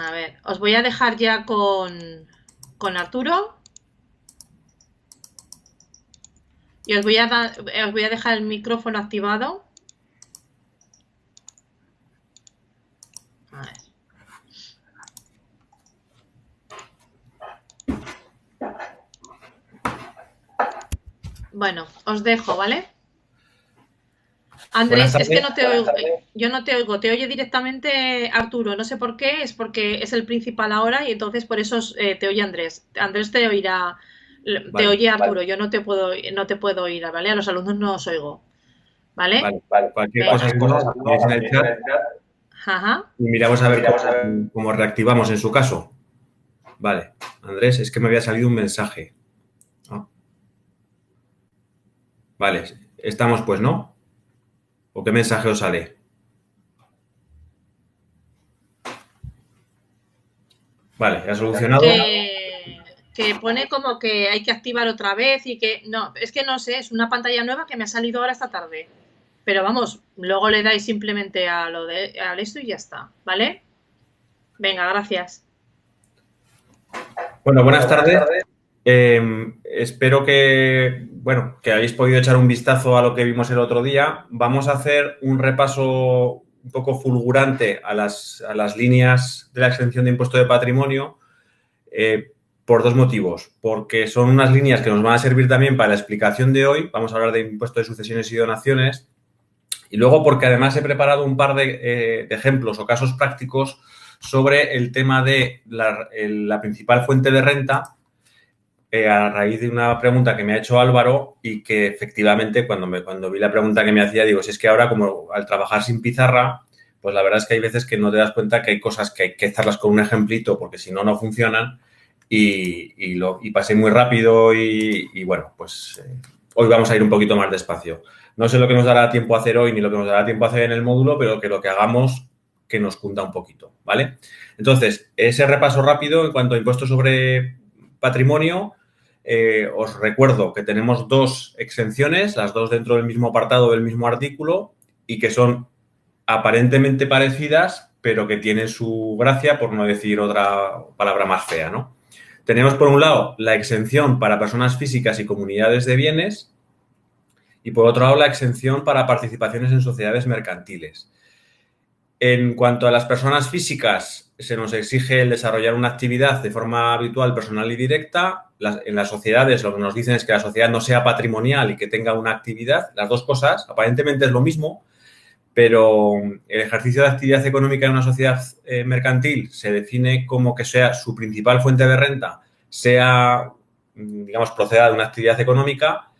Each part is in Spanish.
A ver, os voy a dejar ya con Arturo y os voy a dejar el micrófono activado. A ver. Bueno, os dejo, ¿vale? Buenas Andrés, es que tardes. no te oigo, yo no te oigo, te oye directamente Arturo, no sé por qué, es porque es el principal ahora y entonces por eso te oye Andrés. Andrés te oirá, te Vale, oye Arturo, yo no te puedo oír, ¿vale? A los alumnos no os oigo, ¿vale? vale. Cualquier Venga. cosa, si no, me ponéis en el chat Ajá. y miramos a ver cómo reactivamos en su caso. Vale, Andrés, es que me había salido un mensaje. Ah, vale, estamos pues, ¿no? ¿O qué mensaje os sale? Vale, ¿ya solucionado? Que pone como que hay que activar otra vez y que no, es que no sé, es una pantalla nueva que me ha salido ahora esta tarde. Pero vamos, luego le dais simplemente a lo de al esto y ya está, ¿vale? Venga, gracias. Bueno, buenas tardes. Espero que hayáis podido echar un vistazo a lo que vimos el otro día. Vamos a hacer un repaso un poco fulgurante a las líneas de la exención de impuesto de patrimonio. Por dos motivos. Porque son unas líneas que nos van a servir también para la explicación de hoy. Vamos a hablar de impuesto de sucesiones y donaciones. Y luego porque además he preparado un par de ejemplos o casos prácticos sobre el tema de la principal fuente de renta a raíz de una pregunta que me ha hecho Álvaro y que efectivamente cuando vi la pregunta que me hacía digo, si es que ahora como al trabajar sin pizarra, pues la verdad es que hay veces que no te das cuenta que hay cosas que hay que hacerlas con un ejemplito porque si no, no funcionan y pasé muy rápido y bueno, pues hoy vamos a ir un poquito más despacio. No sé lo que nos dará tiempo a hacer hoy ni lo que nos dará tiempo a hacer en el módulo, pero que lo que hagamos que nos cunda un poquito, ¿vale? Entonces, ese repaso rápido en cuanto a impuestos sobre patrimonio, os recuerdo que tenemos dos exenciones, las dos dentro del mismo apartado del mismo artículo y que son aparentemente parecidas, pero que tienen su gracia, por no decir otra palabra más fea, ¿no? Tenemos, por un lado, la exención para personas físicas y comunidades de bienes y, por otro lado, la exención para participaciones en sociedades mercantiles. En cuanto a las personas físicas, se nos exige el desarrollar una actividad de forma habitual, personal y directa. En las sociedades lo que nos dicen es que la sociedad no sea patrimonial y que tenga una actividad. Las dos cosas, aparentemente es lo mismo, pero el ejercicio de actividad económica en una sociedad mercantil se define como que sea su principal fuente de renta, sea, digamos, proceda de una actividad económica,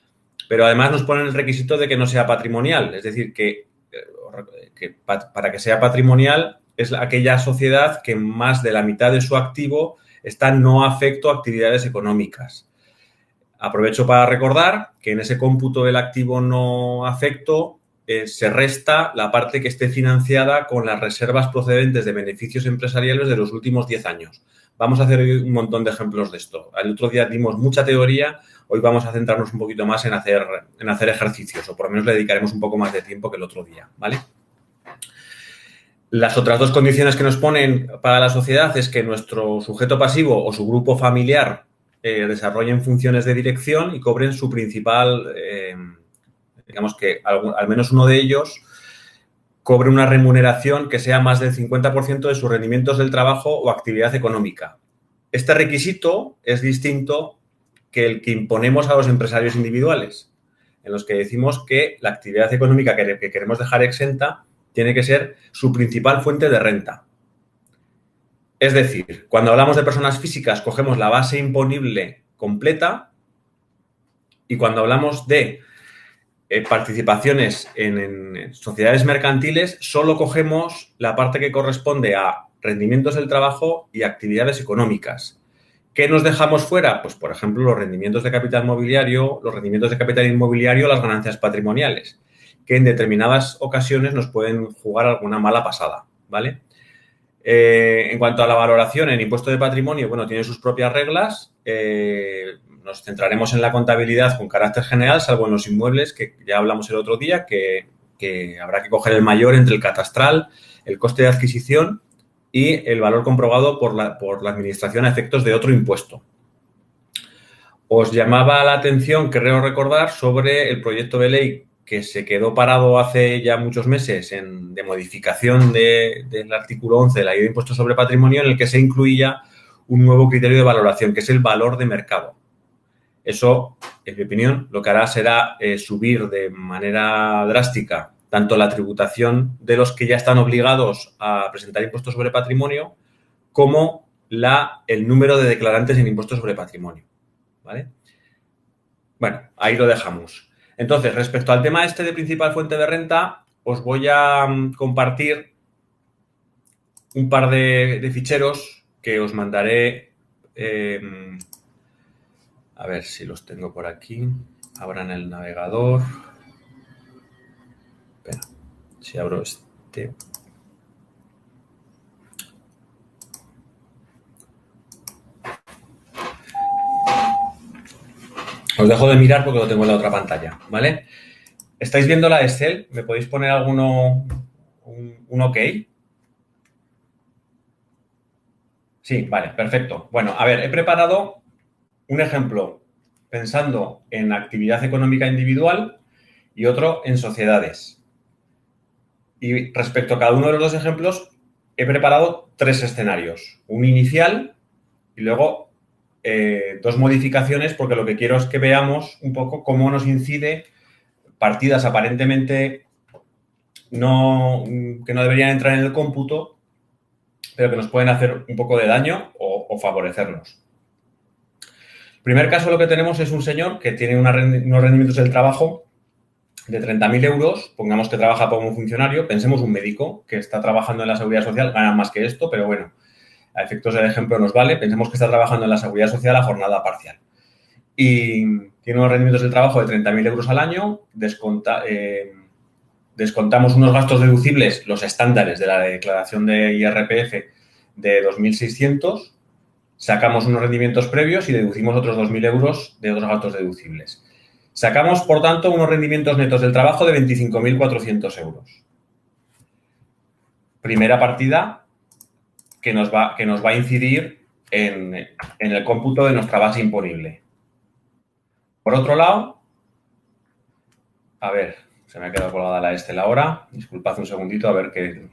pero además nos ponen el requisito de que no sea patrimonial, es decir, que para que sea patrimonial es aquella sociedad que más de la mitad de su activo está no afecto a actividades económicas. Aprovecho para recordar que en ese cómputo del activo no afecto se resta la parte que esté financiada con las reservas procedentes de beneficios empresariales de los últimos 10 años. Vamos a hacer un montón de ejemplos de esto. El otro día dimos mucha teoría, hoy vamos a centrarnos un poquito más en hacer ejercicios, o por lo menos le dedicaremos un poco más de tiempo que el otro día, ¿vale? Las otras dos condiciones que nos ponen para la sociedad es que nuestro sujeto pasivo o su grupo familiar desarrollen funciones de dirección y cobren su principal, digamos que al menos uno de ellos cobre una remuneración que sea más del 50% de sus rendimientos del trabajo o actividad económica. Este requisito es distinto que el que imponemos a los empresarios individuales, en los que decimos que la actividad económica que queremos dejar exenta tiene que ser su principal fuente de renta. Es decir, cuando hablamos de personas físicas, cogemos la base imponible completa y cuando hablamos de participaciones en sociedades mercantiles, solo cogemos la parte que corresponde a rendimientos del trabajo y actividades económicas. ¿Qué nos dejamos fuera? Pues, por ejemplo, los rendimientos de capital mobiliario, los rendimientos de capital inmobiliario, las ganancias patrimoniales, que en determinadas ocasiones nos pueden jugar alguna mala pasada, ¿vale? En cuanto a la valoración en impuesto de patrimonio, bueno, tiene sus propias reglas. Nos centraremos en la contabilidad con carácter general, salvo en los inmuebles, que ya hablamos el otro día, que habrá que coger el mayor entre el catastral, el coste de adquisición y el valor comprobado por la Administración a efectos de otro impuesto. Os llamaba la atención, creo recordar, sobre el proyecto de ley que se quedó parado hace ya muchos meses de modificación del artículo 11 de la Ley de Impuestos sobre Patrimonio, en el que se incluía un nuevo criterio de valoración, que es el valor de mercado. Eso, en mi opinión, lo que hará será subir de manera drástica tanto la tributación de los que ya están obligados a presentar impuestos sobre patrimonio como el número de declarantes en impuestos sobre patrimonio. ¿Vale? Bueno, ahí lo dejamos. Entonces, respecto al tema de principal fuente de renta, os voy a compartir un par de ficheros que os mandaré. A ver si los tengo por aquí. Ahora en el navegador. Espera, si abro este. Os dejo de mirar porque lo tengo en la otra pantalla, ¿vale? ¿Estáis viendo la de Excel? ¿Me podéis poner alguno, un OK? Sí, vale, perfecto. Bueno, a ver, he preparado un ejemplo pensando en actividad económica individual y otro en sociedades. Y respecto a cada uno de los dos ejemplos, he preparado 3 escenarios. Un inicial y luego 2 modificaciones, porque lo que quiero es que veamos un poco cómo nos incide partidas aparentemente que no deberían entrar en el cómputo, pero que nos pueden hacer un poco de daño o favorecernos. El primer caso lo que tenemos es un señor que tiene unos rendimientos del trabajo de 30.000 euros, pongamos que trabaja como funcionario, pensemos un médico que está trabajando en la Seguridad Social, gana más que esto, pero bueno, a efectos del ejemplo nos vale, pensemos que está trabajando en la Seguridad Social a jornada parcial. Y tiene unos rendimientos del trabajo de 30.000 euros al año, descontamos unos gastos deducibles, los estándares de la declaración de IRPF de 2.600, sacamos unos rendimientos previos y deducimos otros 2.000 euros de otros gastos deducibles. Sacamos, por tanto, unos rendimientos netos del trabajo de 25.400 euros. Primera partida que nos va a incidir en el cómputo de nuestra base imponible. Por otro lado, a ver, se me ha quedado colgada la Excel ahora. Disculpad un segundito, a ver que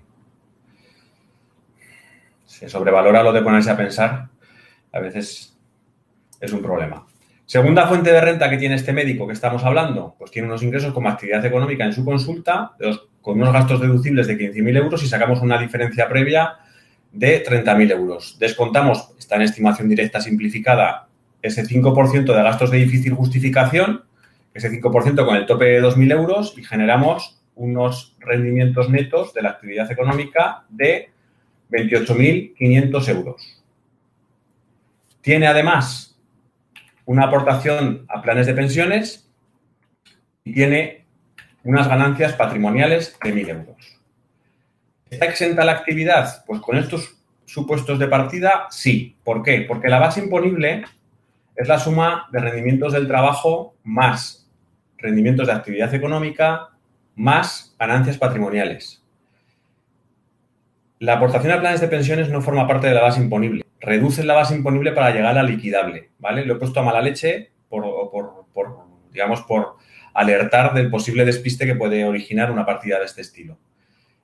se sobrevalora lo de ponerse a pensar. A veces es un problema. Segunda fuente de renta que tiene este médico que estamos hablando, pues tiene unos ingresos como actividad económica en su consulta, con unos gastos deducibles de 15.000 euros y sacamos una diferencia previa de 30.000 euros. Descontamos, está en estimación directa simplificada, ese 5% de gastos de difícil justificación, ese 5% con el tope de 2.000 euros y generamos unos rendimientos netos de la actividad económica de 28.500 euros. Tiene además una aportación a planes de pensiones y tiene unas ganancias patrimoniales de 1.000 euros. ¿Está exenta la actividad? Pues con estos supuestos de partida, sí. ¿Por qué? Porque la base imponible es la suma de rendimientos del trabajo más rendimientos de actividad económica más ganancias patrimoniales. La aportación a planes de pensiones no forma parte de la base imponible. Reducen la base imponible para llegar a la liquidable, ¿vale? Lo he puesto a mala leche por alertar del posible despiste que puede originar una partida de este estilo.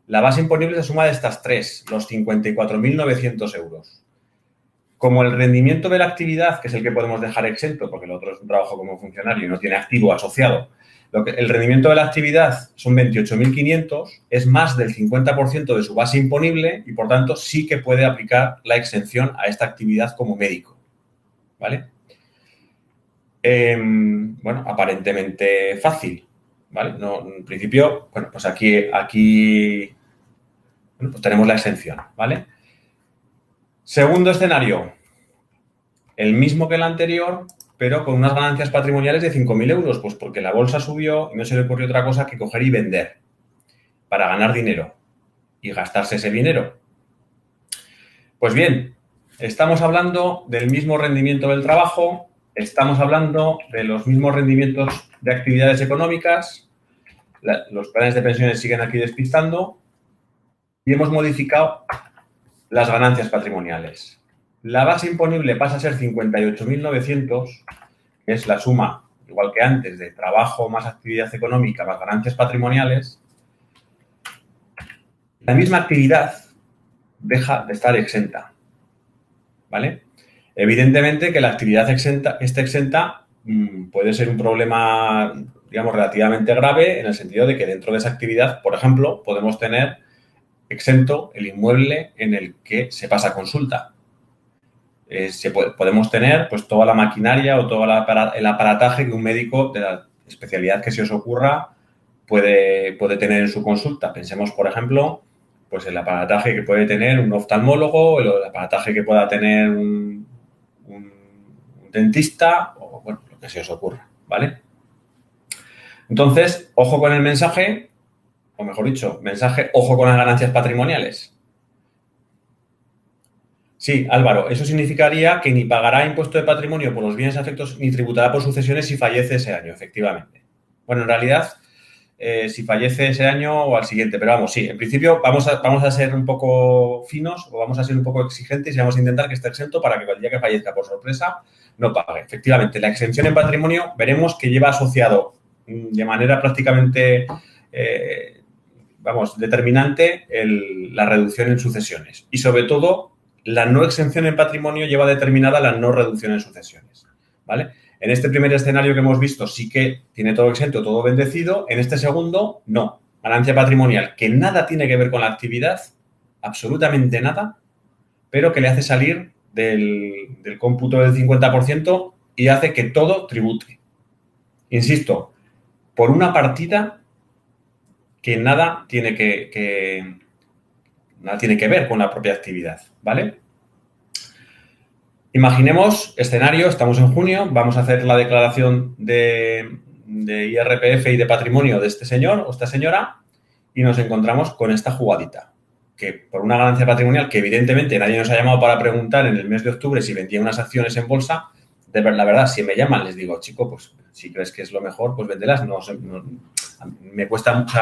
La base imponible se suma de estas 3, los 54.900 euros. Como el rendimiento de la actividad, que es el que podemos dejar exento, porque el otro es un trabajo como funcionario y no tiene activo asociado, el rendimiento de la actividad son 28.500, es más del 50% de su base imponible y, por tanto, sí que puede aplicar la exención a esta actividad como médico, ¿vale? Bueno, aparentemente fácil, ¿vale? No, en principio, bueno, pues aquí bueno, pues tenemos la exención, ¿vale? Segundo escenario, el mismo que el anterior, pero con unas ganancias patrimoniales de 5.000 euros, pues porque la bolsa subió y no se le ocurrió otra cosa que coger y vender para ganar dinero y gastarse ese dinero. Pues bien, estamos hablando del mismo rendimiento del trabajo, estamos hablando de los mismos rendimientos de actividades económicas, los planes de pensiones siguen aquí despistando y hemos modificado las ganancias patrimoniales. La base imponible pasa a ser 58.900, que es la suma, igual que antes, de trabajo más actividad económica más ganancias patrimoniales. La misma actividad deja de estar exenta, ¿vale? Evidentemente que la actividad esté exenta puede ser un problema, digamos, relativamente grave, en el sentido de que dentro de esa actividad, por ejemplo, podemos tener exento el inmueble en el que se pasa consulta. Podemos tener pues toda la maquinaria o todo el aparataje que un médico de la especialidad que se os ocurra puede tener en su consulta. Pensemos, por ejemplo, pues el aparataje que puede tener un oftalmólogo, el aparataje que pueda tener un dentista o bueno, lo que se os ocurra, ¿vale? Entonces, ojo con el mensaje, o mejor dicho, mensaje, ojo con las ganancias patrimoniales. Sí, Álvaro, eso significaría que ni pagará impuesto de patrimonio por los bienes afectos ni tributará por sucesiones si fallece ese año, efectivamente. Bueno, en realidad, si fallece ese año o al siguiente, pero vamos, sí, en principio vamos a ser un poco finos o vamos a ser un poco exigentes y vamos a intentar que esté exento para que el día que fallezca por sorpresa no pague. Efectivamente, la exención en patrimonio veremos que lleva asociado de manera prácticamente, determinante la reducción en sucesiones y sobre todo la no exención en patrimonio lleva determinada la no reducción en sucesiones, ¿vale? En este primer escenario que hemos visto sí que tiene todo exento, todo bendecido. En este segundo, no. Ganancia patrimonial que nada tiene que ver con la actividad, absolutamente nada, pero que le hace salir del cómputo del 50% y hace que todo tribute. Insisto, por una partida que nada tiene nada tiene que ver con la propia actividad, ¿vale? Imaginemos escenario, estamos en junio, vamos a hacer la declaración de IRPF y de patrimonio de este señor o esta señora y nos encontramos con esta jugadita, que por una ganancia patrimonial que evidentemente nadie nos ha llamado para preguntar en el mes de octubre si vendía unas acciones en bolsa, la verdad, si me llaman les digo, chico, pues si crees que es lo mejor, pues véndelas, me cuesta mucho,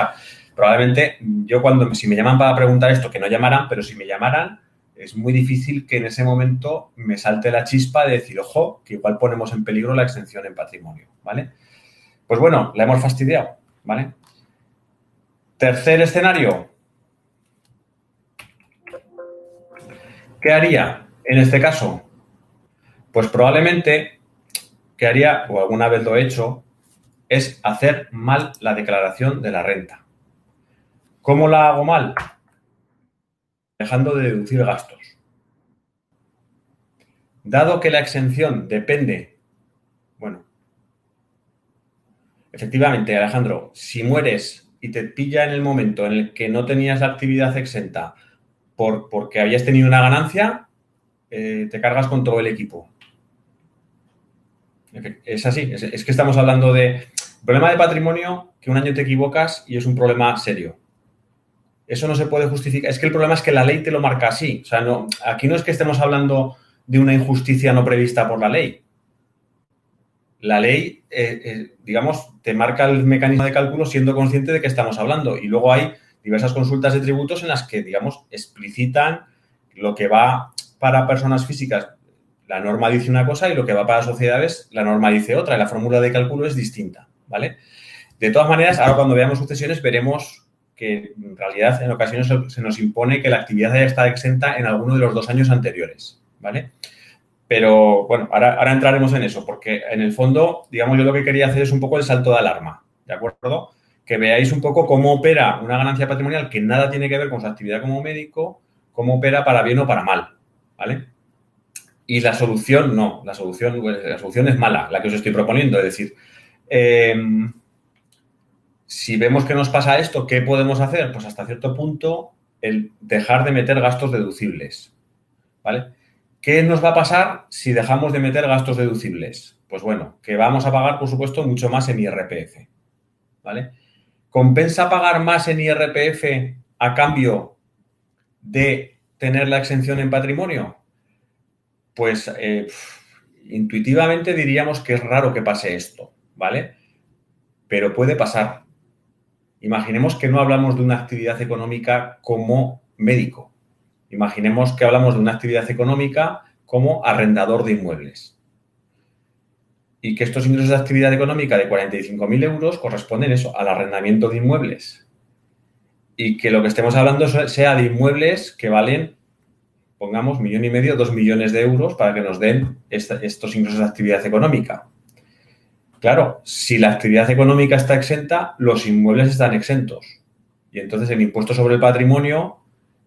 probablemente yo si me llaman para preguntar esto, que no llamaran, pero si me llamaran, es muy difícil que en ese momento me salte la chispa de decir, ojo, que igual ponemos en peligro la exención en patrimonio, ¿vale? Pues bueno, la hemos fastidiado, ¿vale? Tercer escenario. ¿Qué haría en este caso? Pues probablemente, ¿qué haría, o alguna vez lo he hecho, es hacer mal la declaración de la renta. ¿Cómo la hago mal? Dejando de deducir gastos. Dado que la exención depende, bueno, efectivamente, Alejandro, si mueres y te pilla en el momento en el que no tenías la actividad exenta porque habías tenido una ganancia, te cargas con todo el equipo. Es así, es que estamos hablando de problema de patrimonio, que un año te equivocas y es un problema serio. Eso no se puede justificar. Es que el problema es que la ley te lo marca así. O sea, aquí no es que estemos hablando de una injusticia no prevista por la ley. La ley, digamos, te marca el mecanismo de cálculo siendo consciente de que estamos hablando. Y luego hay diversas consultas de tributos en las que, digamos, explicitan lo que va para personas físicas. La norma dice una cosa y lo que va para sociedades, la norma dice otra. Y la fórmula de cálculo es distinta, ¿vale? De todas maneras, ahora cuando veamos sucesiones veremos que en realidad en ocasiones se nos impone que la actividad haya estado exenta en alguno de los 2 años anteriores, ¿vale? Pero, bueno, ahora entraremos en eso, porque en el fondo, digamos, yo lo que quería hacer es un poco el salto de alarma, ¿de acuerdo? Que veáis un poco cómo opera una ganancia patrimonial que nada tiene que ver con su actividad como médico, cómo opera para bien o para mal, ¿vale? Y la solución, no, la solución es mala, la que os estoy proponiendo, es decir, si vemos que nos pasa esto, ¿qué podemos hacer? Pues hasta cierto punto el dejar de meter gastos deducibles, ¿vale? ¿Qué nos va a pasar si dejamos de meter gastos deducibles? Pues bueno, que vamos a pagar, por supuesto, mucho más en IRPF, ¿vale? ¿Compensa pagar más en IRPF a cambio de tener la exención en patrimonio? Pues intuitivamente diríamos que es raro que pase esto, ¿vale? Pero puede pasar. Imaginemos que no hablamos de una actividad económica como médico. Imaginemos que hablamos de una actividad económica como arrendador de inmuebles y que estos ingresos de actividad económica de 45.000 euros corresponden eso, al arrendamiento de inmuebles y que lo que estemos hablando sea de inmuebles que valen, pongamos, 1,5 millones, 2 millones de euros para que nos den estos ingresos de actividad económica. Claro, si la actividad económica está exenta, los inmuebles están exentos. Y entonces el impuesto sobre el patrimonio,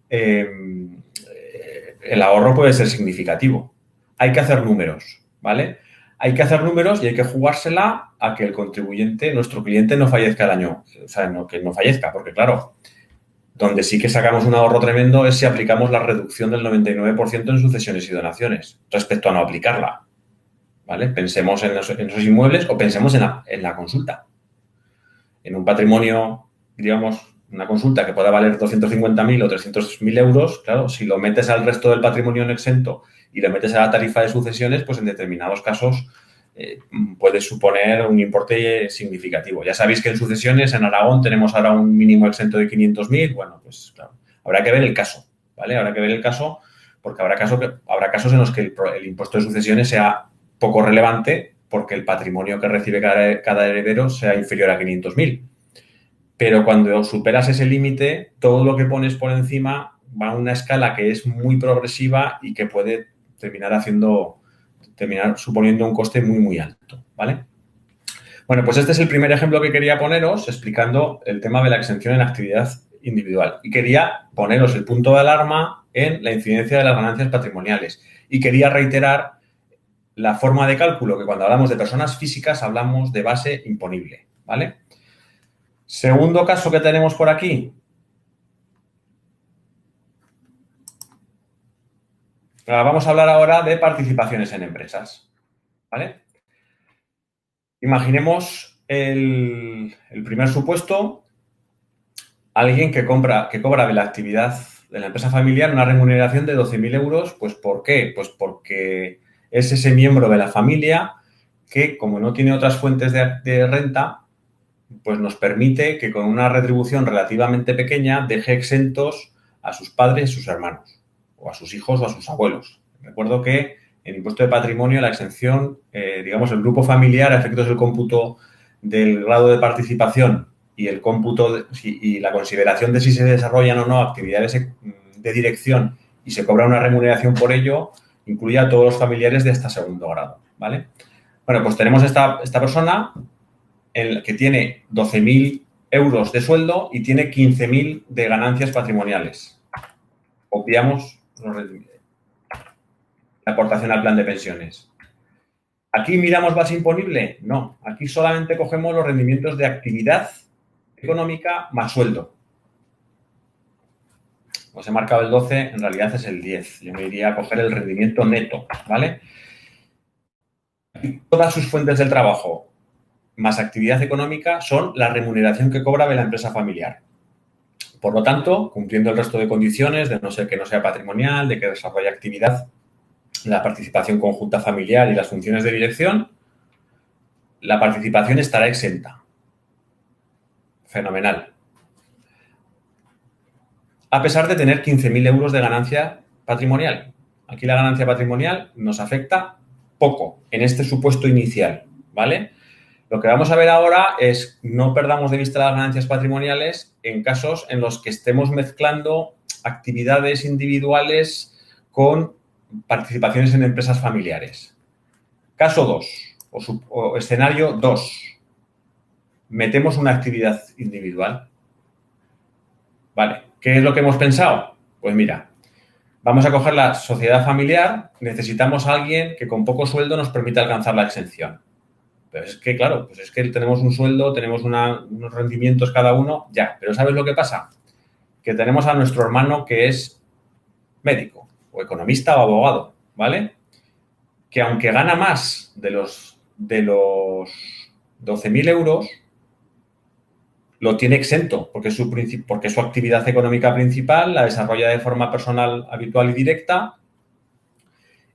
el ahorro puede ser significativo. Hay que hacer números, ¿vale? Hay que hacer números y hay que jugársela a que el contribuyente, nuestro cliente, no fallezca el año. O sea, que no fallezca, porque claro, donde sí que sacamos un ahorro tremendo es si aplicamos la reducción del 99% en sucesiones y donaciones respecto a no aplicarla. ¿Vale? Pensemos en esos inmuebles o pensemos en la consulta. En un patrimonio, digamos, una consulta que pueda valer 250.000 o 300.000 euros, claro, si lo metes al resto del patrimonio no exento y lo metes a la tarifa de sucesiones, pues en determinados casos puede suponer un importe significativo. Ya sabéis que en sucesiones en Aragón tenemos ahora un mínimo exento de 500.000. Bueno, pues claro, habrá que ver el caso, ¿vale? Habrá que ver el caso porque habrá casos en los que el impuesto de sucesiones sea poco relevante porque el patrimonio que recibe cada heredero sea inferior a 500.000. Pero cuando superas ese límite, todo lo que pones por encima va a una escala que es muy progresiva y que puede terminar suponiendo un coste muy, muy alto, ¿vale? Bueno, pues este es el primer ejemplo que quería poneros explicando el tema de la exención en actividad individual. Y quería poneros el punto de alarma en la incidencia de las ganancias patrimoniales. Y quería reiterar la forma de cálculo, que cuando hablamos de personas físicas hablamos de base imponible, ¿vale? Segundo caso que tenemos por aquí. Vamos a hablar ahora de participaciones en empresas, ¿vale? Imaginemos el primer supuesto, alguien que cobra de la actividad de la empresa familiar una remuneración de 12.000 euros, pues ¿por qué? Pues porque es ese miembro de la familia que, como no tiene otras fuentes de renta, pues nos permite que con una retribución relativamente pequeña deje exentos a sus padres y sus hermanos, o a sus hijos o a sus abuelos. Recuerdo que en impuesto de patrimonio la exención, digamos, el grupo familiar a efectos del cómputo del grado de participación y el cómputo y la consideración de si se desarrollan o no actividades de dirección y se cobra una remuneración por ello, incluye a todos los familiares de hasta segundo grado, ¿vale? Bueno, pues tenemos esta persona que tiene 12.000 euros de sueldo y tiene 15.000 de ganancias patrimoniales. Obviamos la aportación al plan de pensiones. ¿Aquí miramos base imponible? No. Aquí solamente cogemos los rendimientos de actividad económica más sueldo. Os he marcado el 12, en realidad es el 10. Yo me iría a coger el rendimiento neto, ¿vale? Y todas sus fuentes del trabajo más actividad económica son la remuneración que cobra de la empresa familiar. Por lo tanto, cumpliendo el resto de condiciones, de no ser que no sea patrimonial, de que desarrolle actividad, la participación conjunta familiar y las funciones de dirección, la participación estará exenta. Fenomenal. A pesar de tener 15.000 euros de ganancia patrimonial. Aquí la ganancia patrimonial nos afecta poco en este supuesto inicial, ¿vale? Lo que vamos a ver ahora es no perdamos de vista las ganancias patrimoniales en casos en los que estemos mezclando actividades individuales con participaciones en empresas familiares. Caso 2 o escenario 2. Metemos una actividad individual. Vale, ¿qué es lo que hemos pensado? Pues mira, vamos a coger la sociedad familiar, necesitamos a alguien que con poco sueldo nos permita alcanzar la exención. Pero es que, claro, pues es que tenemos un sueldo, tenemos unos rendimientos cada uno, ya. Pero ¿sabes lo que pasa? Que tenemos a nuestro hermano que es médico o economista o abogado, ¿vale? Que aunque gana más de los 12.000 euros, lo tiene exento porque su actividad económica principal la desarrolla de forma personal, habitual y directa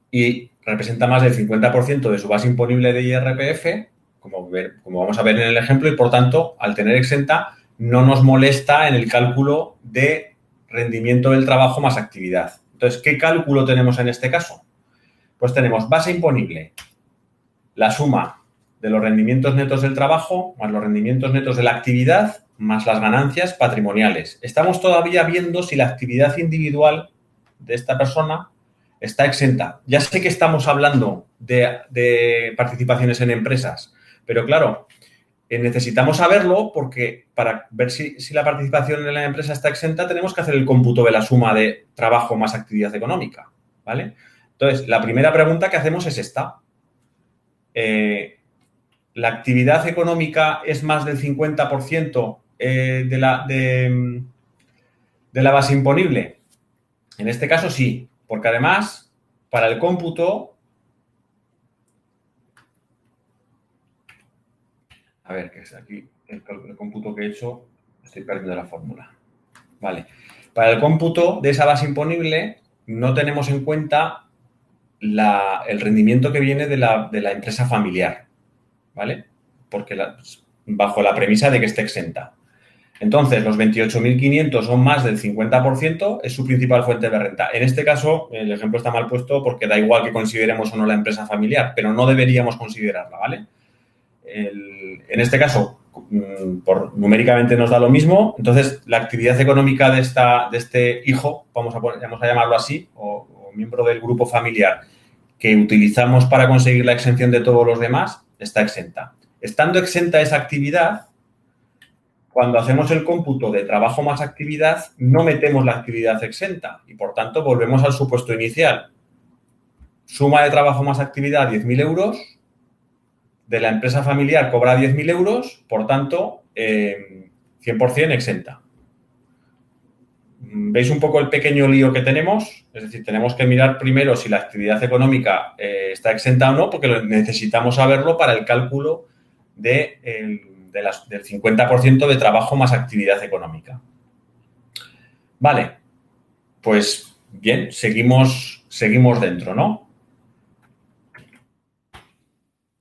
y representa más del 50% de su base imponible de IRPF, como vamos a ver en el ejemplo, y por tanto, al tener exenta, no nos molesta en el cálculo de rendimiento del trabajo más actividad. Entonces, ¿qué cálculo tenemos en este caso? Pues tenemos base imponible, la suma de los rendimientos netos del trabajo más los rendimientos netos de la actividad más las ganancias patrimoniales. Estamos todavía viendo si la actividad individual de esta persona está exenta. Ya sé que estamos hablando de participaciones en empresas, pero claro, necesitamos saberlo porque para ver si la participación en la empresa está exenta tenemos que hacer el cómputo de la suma de trabajo más actividad económica, ¿vale? Entonces, la primera pregunta que hacemos es esta. ¿La actividad económica es más del 50% de la base imponible? En este caso sí, porque además, para el cómputo... A ver, que es aquí el cómputo que he hecho, estoy perdiendo la fórmula. Vale. Para el cómputo de esa base imponible no tenemos en cuenta el rendimiento que viene de la empresa familiar, ¿vale? Porque bajo la premisa de que esté exenta. Entonces, los 28.500 son más del 50%, es su principal fuente de renta. En este caso, el ejemplo está mal puesto porque da igual que consideremos o no la empresa familiar, pero no deberíamos considerarla, ¿vale? En este caso, numéricamente nos da lo mismo. Entonces, la actividad económica de este hijo, vamos a llamarlo así, o miembro del grupo familiar que utilizamos para conseguir la exención de todos los demás, está exenta. Estando exenta esa actividad, cuando hacemos el cómputo de trabajo más actividad, no metemos la actividad exenta y, por tanto, volvemos al supuesto inicial. Suma de trabajo más actividad, 10.000 euros. De la empresa familiar cobra 10.000 euros, por tanto, 100% exenta. ¿Veis un poco el pequeño lío que tenemos? Es decir, tenemos que mirar primero si la actividad económica está exenta o no, porque necesitamos saberlo para el cálculo del 50% de trabajo más actividad económica. Vale, pues bien, seguimos dentro, ¿no?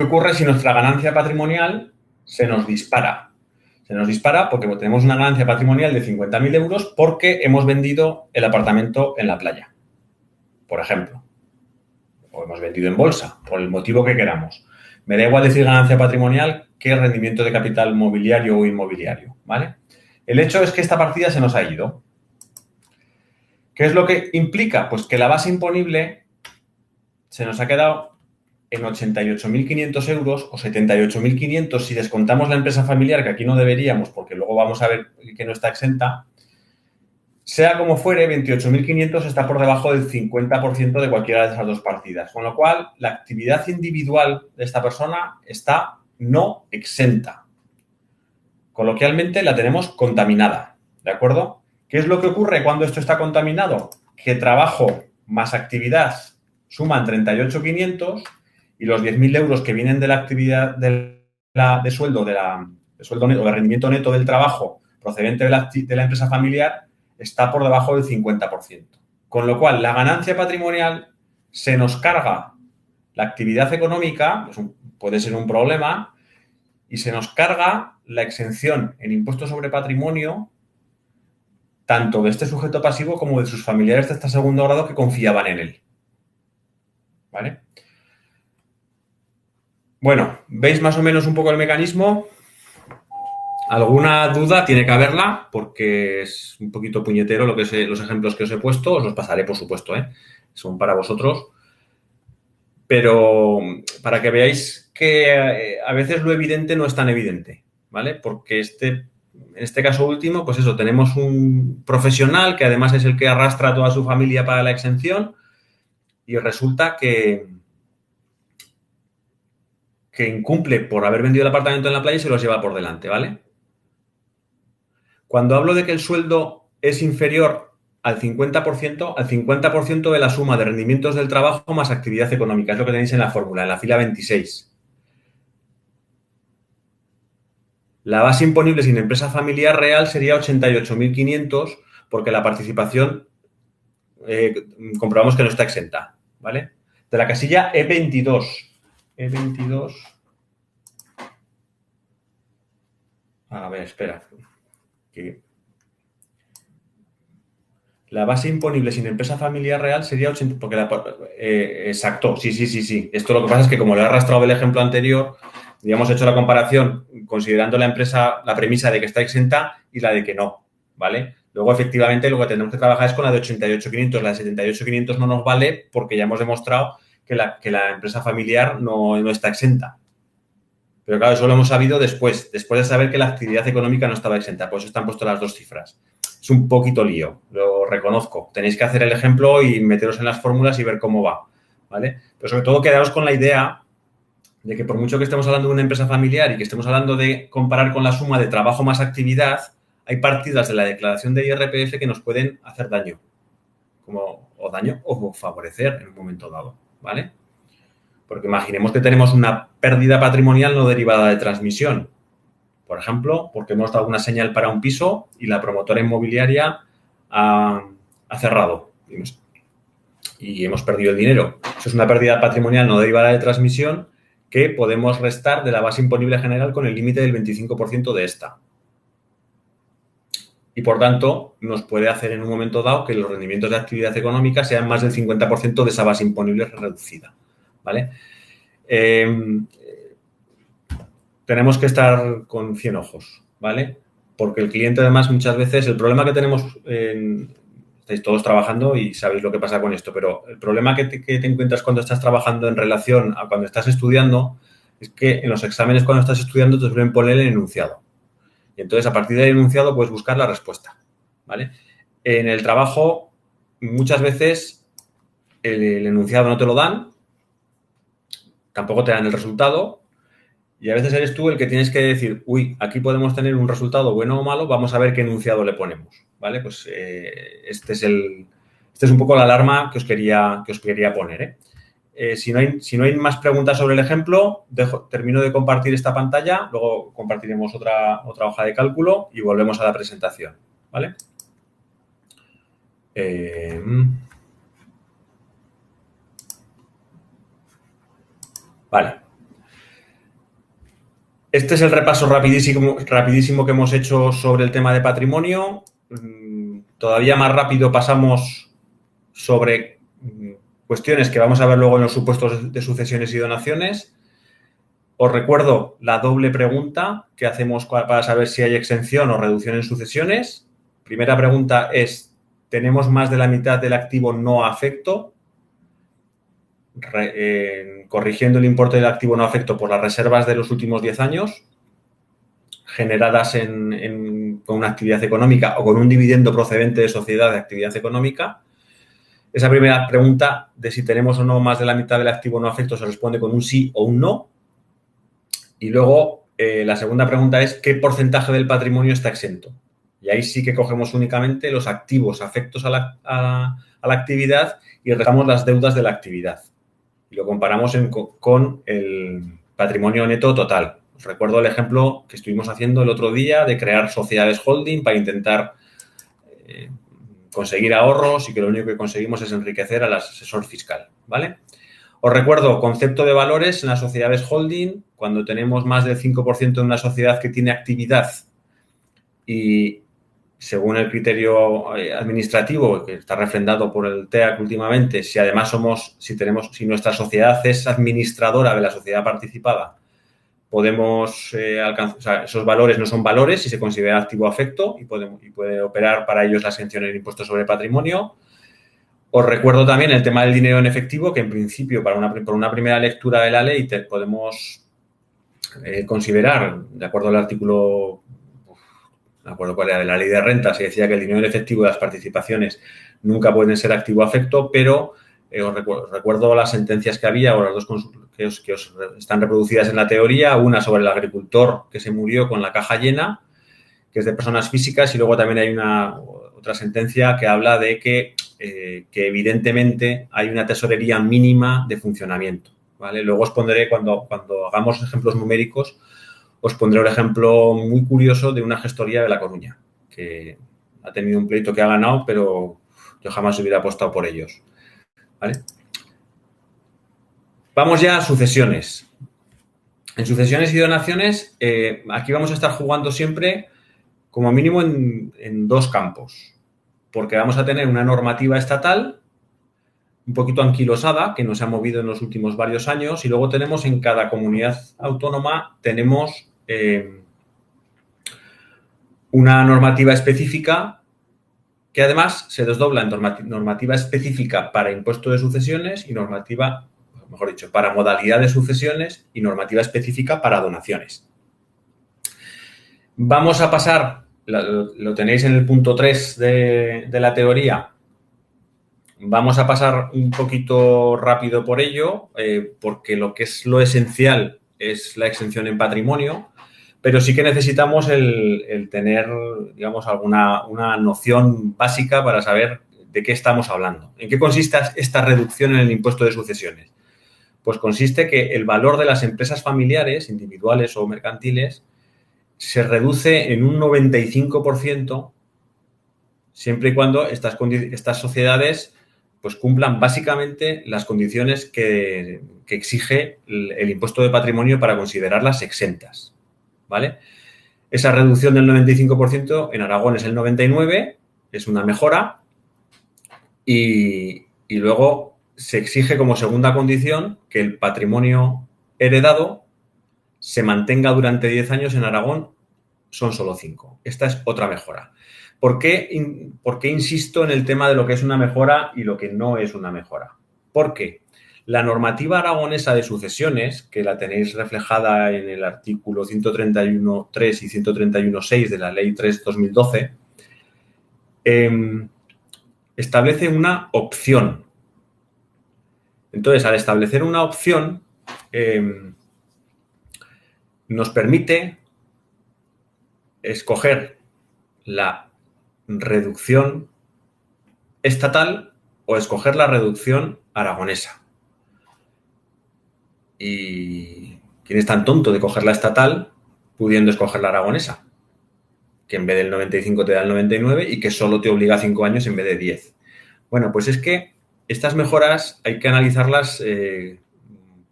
¿Qué ocurre si nuestra ganancia patrimonial se nos dispara? Se nos dispara porque tenemos una ganancia patrimonial de 50.000 euros porque hemos vendido el apartamento en la playa, por ejemplo. O hemos vendido en bolsa, por el motivo que queramos. Me da igual decir ganancia patrimonial que rendimiento de capital mobiliario o inmobiliario, ¿vale? El hecho es que esta partida se nos ha ido. ¿Qué es lo que implica? Pues que la base imponible se nos ha quedado en 88.500 euros o 78.500 si descontamos la empresa familiar, que aquí no deberíamos porque luego vamos a ver que no está exenta. Sea como fuere, 28.500 está por debajo del 50% de cualquiera de esas dos partidas, con lo cual la actividad individual de esta persona está no exenta. Coloquialmente la tenemos contaminada, ¿de acuerdo? ¿Qué es lo que ocurre cuando esto está contaminado? Que trabajo más actividad suman 38.500 y los 10.000 euros que vienen de la actividad de sueldo, de sueldo neto, de rendimiento neto del trabajo procedente de la empresa familiar está por debajo del 50%. Con lo cual, la ganancia patrimonial se nos carga la actividad económica, pues puede ser un problema, y se nos carga la exención en impuestos sobre patrimonio tanto de este sujeto pasivo como de sus familiares de este segundo grado que confiaban en él. ¿Vale? Bueno, ¿veis más o menos un poco el mecanismo? ¿Alguna duda? Tiene que haberla, porque es un poquito puñetero los ejemplos que os he puesto. Os los pasaré, por supuesto, ¿eh? Son para vosotros. Pero para que veáis que a veces lo evidente no es tan evidente, ¿vale? Porque en este caso último, pues eso, tenemos un profesional que además es el que arrastra a toda su familia para la exención y resulta que incumple por haber vendido el apartamento en la playa y se los lleva por delante, ¿vale? Cuando hablo de que el sueldo es inferior al 50% de la suma de rendimientos del trabajo más actividad económica. Es lo que tenéis en la fórmula, en la fila 26. La base imponible sin empresa familiar real sería 88.500 porque la participación comprobamos que no está exenta, ¿vale? De la casilla E22. E22. A ver, espera. La base imponible sin empresa familiar real sería 80, porque exacto, sí. Esto lo que pasa es que como lo he arrastrado del ejemplo anterior, ya hemos hecho la comparación considerando la empresa, la premisa de que está exenta y la de que no, ¿vale? Luego, efectivamente, lo que tenemos que trabajar es con la de 88.500. La de 78.500 no nos vale porque ya hemos demostrado que la empresa familiar no está exenta. Pero claro, eso lo hemos sabido después de saber que la actividad económica no estaba exenta. Por eso están puestas las dos cifras. Es un poquito lío, lo reconozco. Tenéis que hacer el ejemplo y meteros en las fórmulas y ver cómo va, ¿vale? Pero sobre todo quedaros con la idea de que por mucho que estemos hablando de una empresa familiar y que estemos hablando de comparar con la suma de trabajo más actividad, hay partidas de la declaración de IRPF que nos pueden hacer daño, o favorecer en un momento dado, ¿vale? Porque imaginemos que tenemos una pérdida patrimonial no derivada de transmisión. Por ejemplo, porque hemos dado una señal para un piso y la promotora inmobiliaria ha cerrado y hemos perdido el dinero. Eso es una pérdida patrimonial no derivada de transmisión que podemos restar de la base imponible general con el límite del 25% de esta. Y, por tanto, nos puede hacer en un momento dado que los rendimientos de actividad económica sean más del 50% de esa base imponible reducida, ¿vale? Tenemos que estar con 100 ojos, ¿vale? Porque el cliente, además, muchas veces, el problema que tenemos, estáis todos trabajando y sabéis lo que pasa con esto, pero el problema que te encuentras cuando estás trabajando en relación a cuando estás estudiando es que en los exámenes cuando estás estudiando te suelen poner el enunciado. Y entonces, a partir del enunciado, puedes buscar la respuesta, ¿vale? En el trabajo, muchas veces, el enunciado no te lo dan, tampoco te dan el resultado, y a veces eres tú el que tienes que decir, uy, aquí podemos tener un resultado bueno o malo, vamos a ver qué enunciado le ponemos, ¿vale? Pues este es un poco la alarma que os quería poner, ¿eh? Si no hay más preguntas sobre el ejemplo, termino de compartir esta pantalla, luego compartiremos otra hoja de cálculo y volvemos a la presentación, ¿vale? Vale. Este es el repaso rapidísimo que hemos hecho sobre el tema de patrimonio. Todavía más rápido pasamos sobre cuestiones que vamos a ver luego en los supuestos de sucesiones y donaciones. Os recuerdo la doble pregunta que hacemos para saber si hay exención o reducción en sucesiones. Primera pregunta es, ¿tenemos más de la mitad del activo no afecto? Corrigiendo el importe del activo no afecto por las reservas de los últimos 10 años generadas con una actividad económica o con un dividendo procedente de sociedad de actividad económica. Esa primera pregunta de si tenemos o no más de la mitad del activo no afecto se responde con un sí o un no. Y luego la segunda pregunta es ¿qué porcentaje del patrimonio está exento? Y ahí sí que cogemos únicamente los activos afectos a la actividad y restamos las deudas de la actividad. Y lo comparamos con el patrimonio neto total. Os recuerdo el ejemplo que estuvimos haciendo el otro día de crear sociedades holding para intentar conseguir ahorros y que lo único que conseguimos es enriquecer al asesor fiscal, ¿vale? Os recuerdo, concepto de valores en las sociedades holding, cuando tenemos más del 5% de una sociedad que tiene actividad y según el criterio administrativo que está refrendado por el TEAC últimamente, si además si nuestra sociedad es administradora de la sociedad participada, podemos alcanzar, o sea, esos valores no son valores si se considera activo afecto y puede operar para ellos la exención en el impuesto sobre patrimonio. Os recuerdo también el tema del dinero en efectivo, que en principio por una primera lectura de la ley podemos considerar, de acuerdo al artículo, no me acuerdo cuál era, de la ley de renta, se decía que el dinero en efectivo de las participaciones nunca pueden ser activo afecto, pero os recuerdo las sentencias que había, o las dos que os están reproducidas en la teoría, una sobre el agricultor que se murió con la caja llena, que es de personas físicas, y luego también hay otra sentencia que habla de que evidentemente hay una tesorería mínima de funcionamiento, ¿vale? Luego os pondré, cuando hagamos ejemplos numéricos, os pondré un ejemplo muy curioso de una gestoría de La Coruña, que ha tenido un pleito que ha ganado, pero yo jamás hubiera apostado por ellos, ¿vale? Vamos ya a sucesiones. En sucesiones y donaciones, aquí vamos a estar jugando siempre como mínimo en dos campos. porque vamos a tener una normativa estatal un poquito anquilosada, que nos ha movido en los últimos varios años, y luego tenemos en cada comunidad autónoma, tenemos una normativa específica que además se desdobla en normativa específica para impuesto de sucesiones y normativa, mejor dicho, para modalidad de sucesiones y normativa específica para donaciones. Vamos a pasar, lo tenéis en el punto 3 de la teoría. Vamos a pasar un poquito rápido por ello, porque lo que es lo esencial es la exención en patrimonio, pero sí que necesitamos el tener, digamos, una noción básica para saber de qué estamos hablando. ¿En qué consiste esta reducción en el impuesto de sucesiones? Pues consiste que el valor de las empresas familiares, individuales o mercantiles, se reduce en un 95% siempre y cuando estas sociedades pues cumplan básicamente las condiciones que exige el impuesto de patrimonio para considerarlas exentas, ¿vale? Esa reducción del 95% en Aragón es el 99%, es una mejora, y luego se exige como segunda condición que el patrimonio heredado se mantenga durante 10 años. En Aragón son solo 5. Esta es otra mejora. ¿Por qué insisto en el tema de lo que es una mejora y lo que no es una mejora? Porque la normativa aragonesa de sucesiones, que la tenéis reflejada en el artículo 131.3 y 131.6 de la Ley 3/2012, establece una opción. Entonces, al establecer una opción, nos permite escoger la reducción estatal o escoger la reducción aragonesa. ¿Y quién es tan tonto de coger la estatal pudiendo escoger la aragonesa? Que en vez del 95 te da el 99 y que solo te obliga a 5 años en vez de 10. Bueno, pues es que estas mejoras hay que analizarlas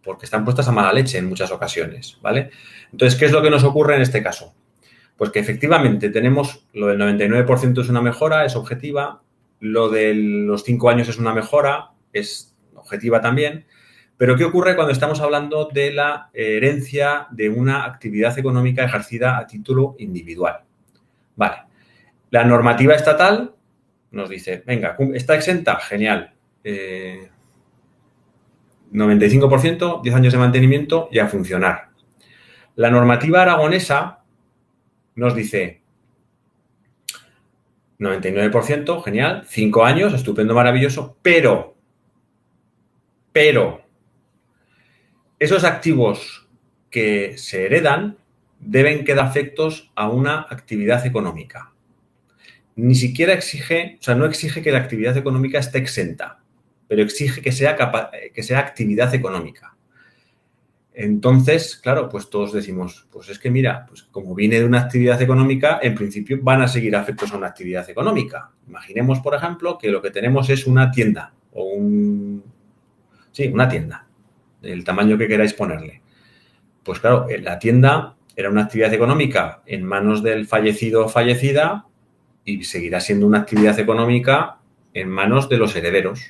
porque están puestas a mala leche en muchas ocasiones, ¿vale? Entonces, ¿qué es lo que nos ocurre en este caso? Pues que efectivamente tenemos lo del 99% es una mejora, es objetiva, lo de los 5 años es una mejora, es objetiva también, pero ¿qué ocurre cuando estamos hablando de la herencia de una actividad económica ejercida a título individual? Vale, la normativa estatal nos dice, venga, ¿está exenta? Genial. 95%, 10 años de mantenimiento y a funcionar. La normativa aragonesa nos dice 99%, genial, 5 años, estupendo, maravilloso, pero esos activos que se heredan deben quedar afectos a una actividad económica. Ni siquiera exige, o sea, no exige que la actividad económica esté exenta, pero exige que sea actividad económica. Entonces, claro, pues todos decimos, pues es que mira, pues como viene de una actividad económica, en principio van a seguir afectos a una actividad económica. Imaginemos, por ejemplo, que lo que tenemos es una tienda o una tienda, del tamaño que queráis ponerle. Pues claro, la tienda era una actividad económica en manos del fallecido o fallecida y seguirá siendo una actividad económica en manos de los herederos.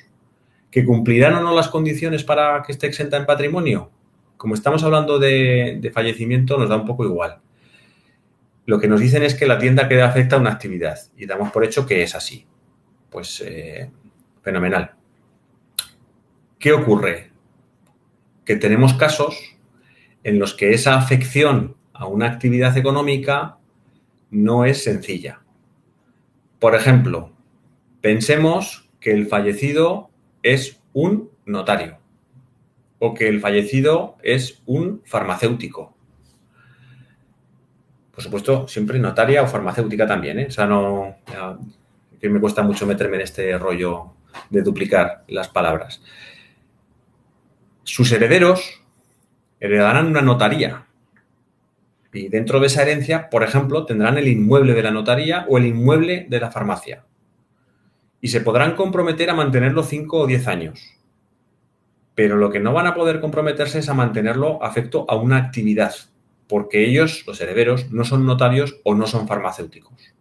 ¿Que cumplirán o no las condiciones para que esté exenta en patrimonio? Como estamos hablando de fallecimiento, nos da un poco igual. Lo que nos dicen es que la tienda queda afecta a una actividad y damos por hecho que es así. Pues fenomenal. ¿Qué ocurre? Que tenemos casos en los que esa afección a una actividad económica no es sencilla. Por ejemplo, pensemos que el fallecido es un notario o que el fallecido es un farmacéutico. Por supuesto, siempre notaria o farmacéutica también, ¿eh? O sea, no... que me cuesta mucho meterme en este rollo de duplicar las palabras. Sus herederos heredarán una notaría y dentro de esa herencia, por ejemplo, tendrán el inmueble de la notaría o el inmueble de la farmacia y se podrán comprometer a mantenerlo 5 o 10 años. Pero lo que no van a poder comprometerse es a mantenerlo afecto a una actividad, porque ellos, los herederos, no son notarios o no son farmacéuticos.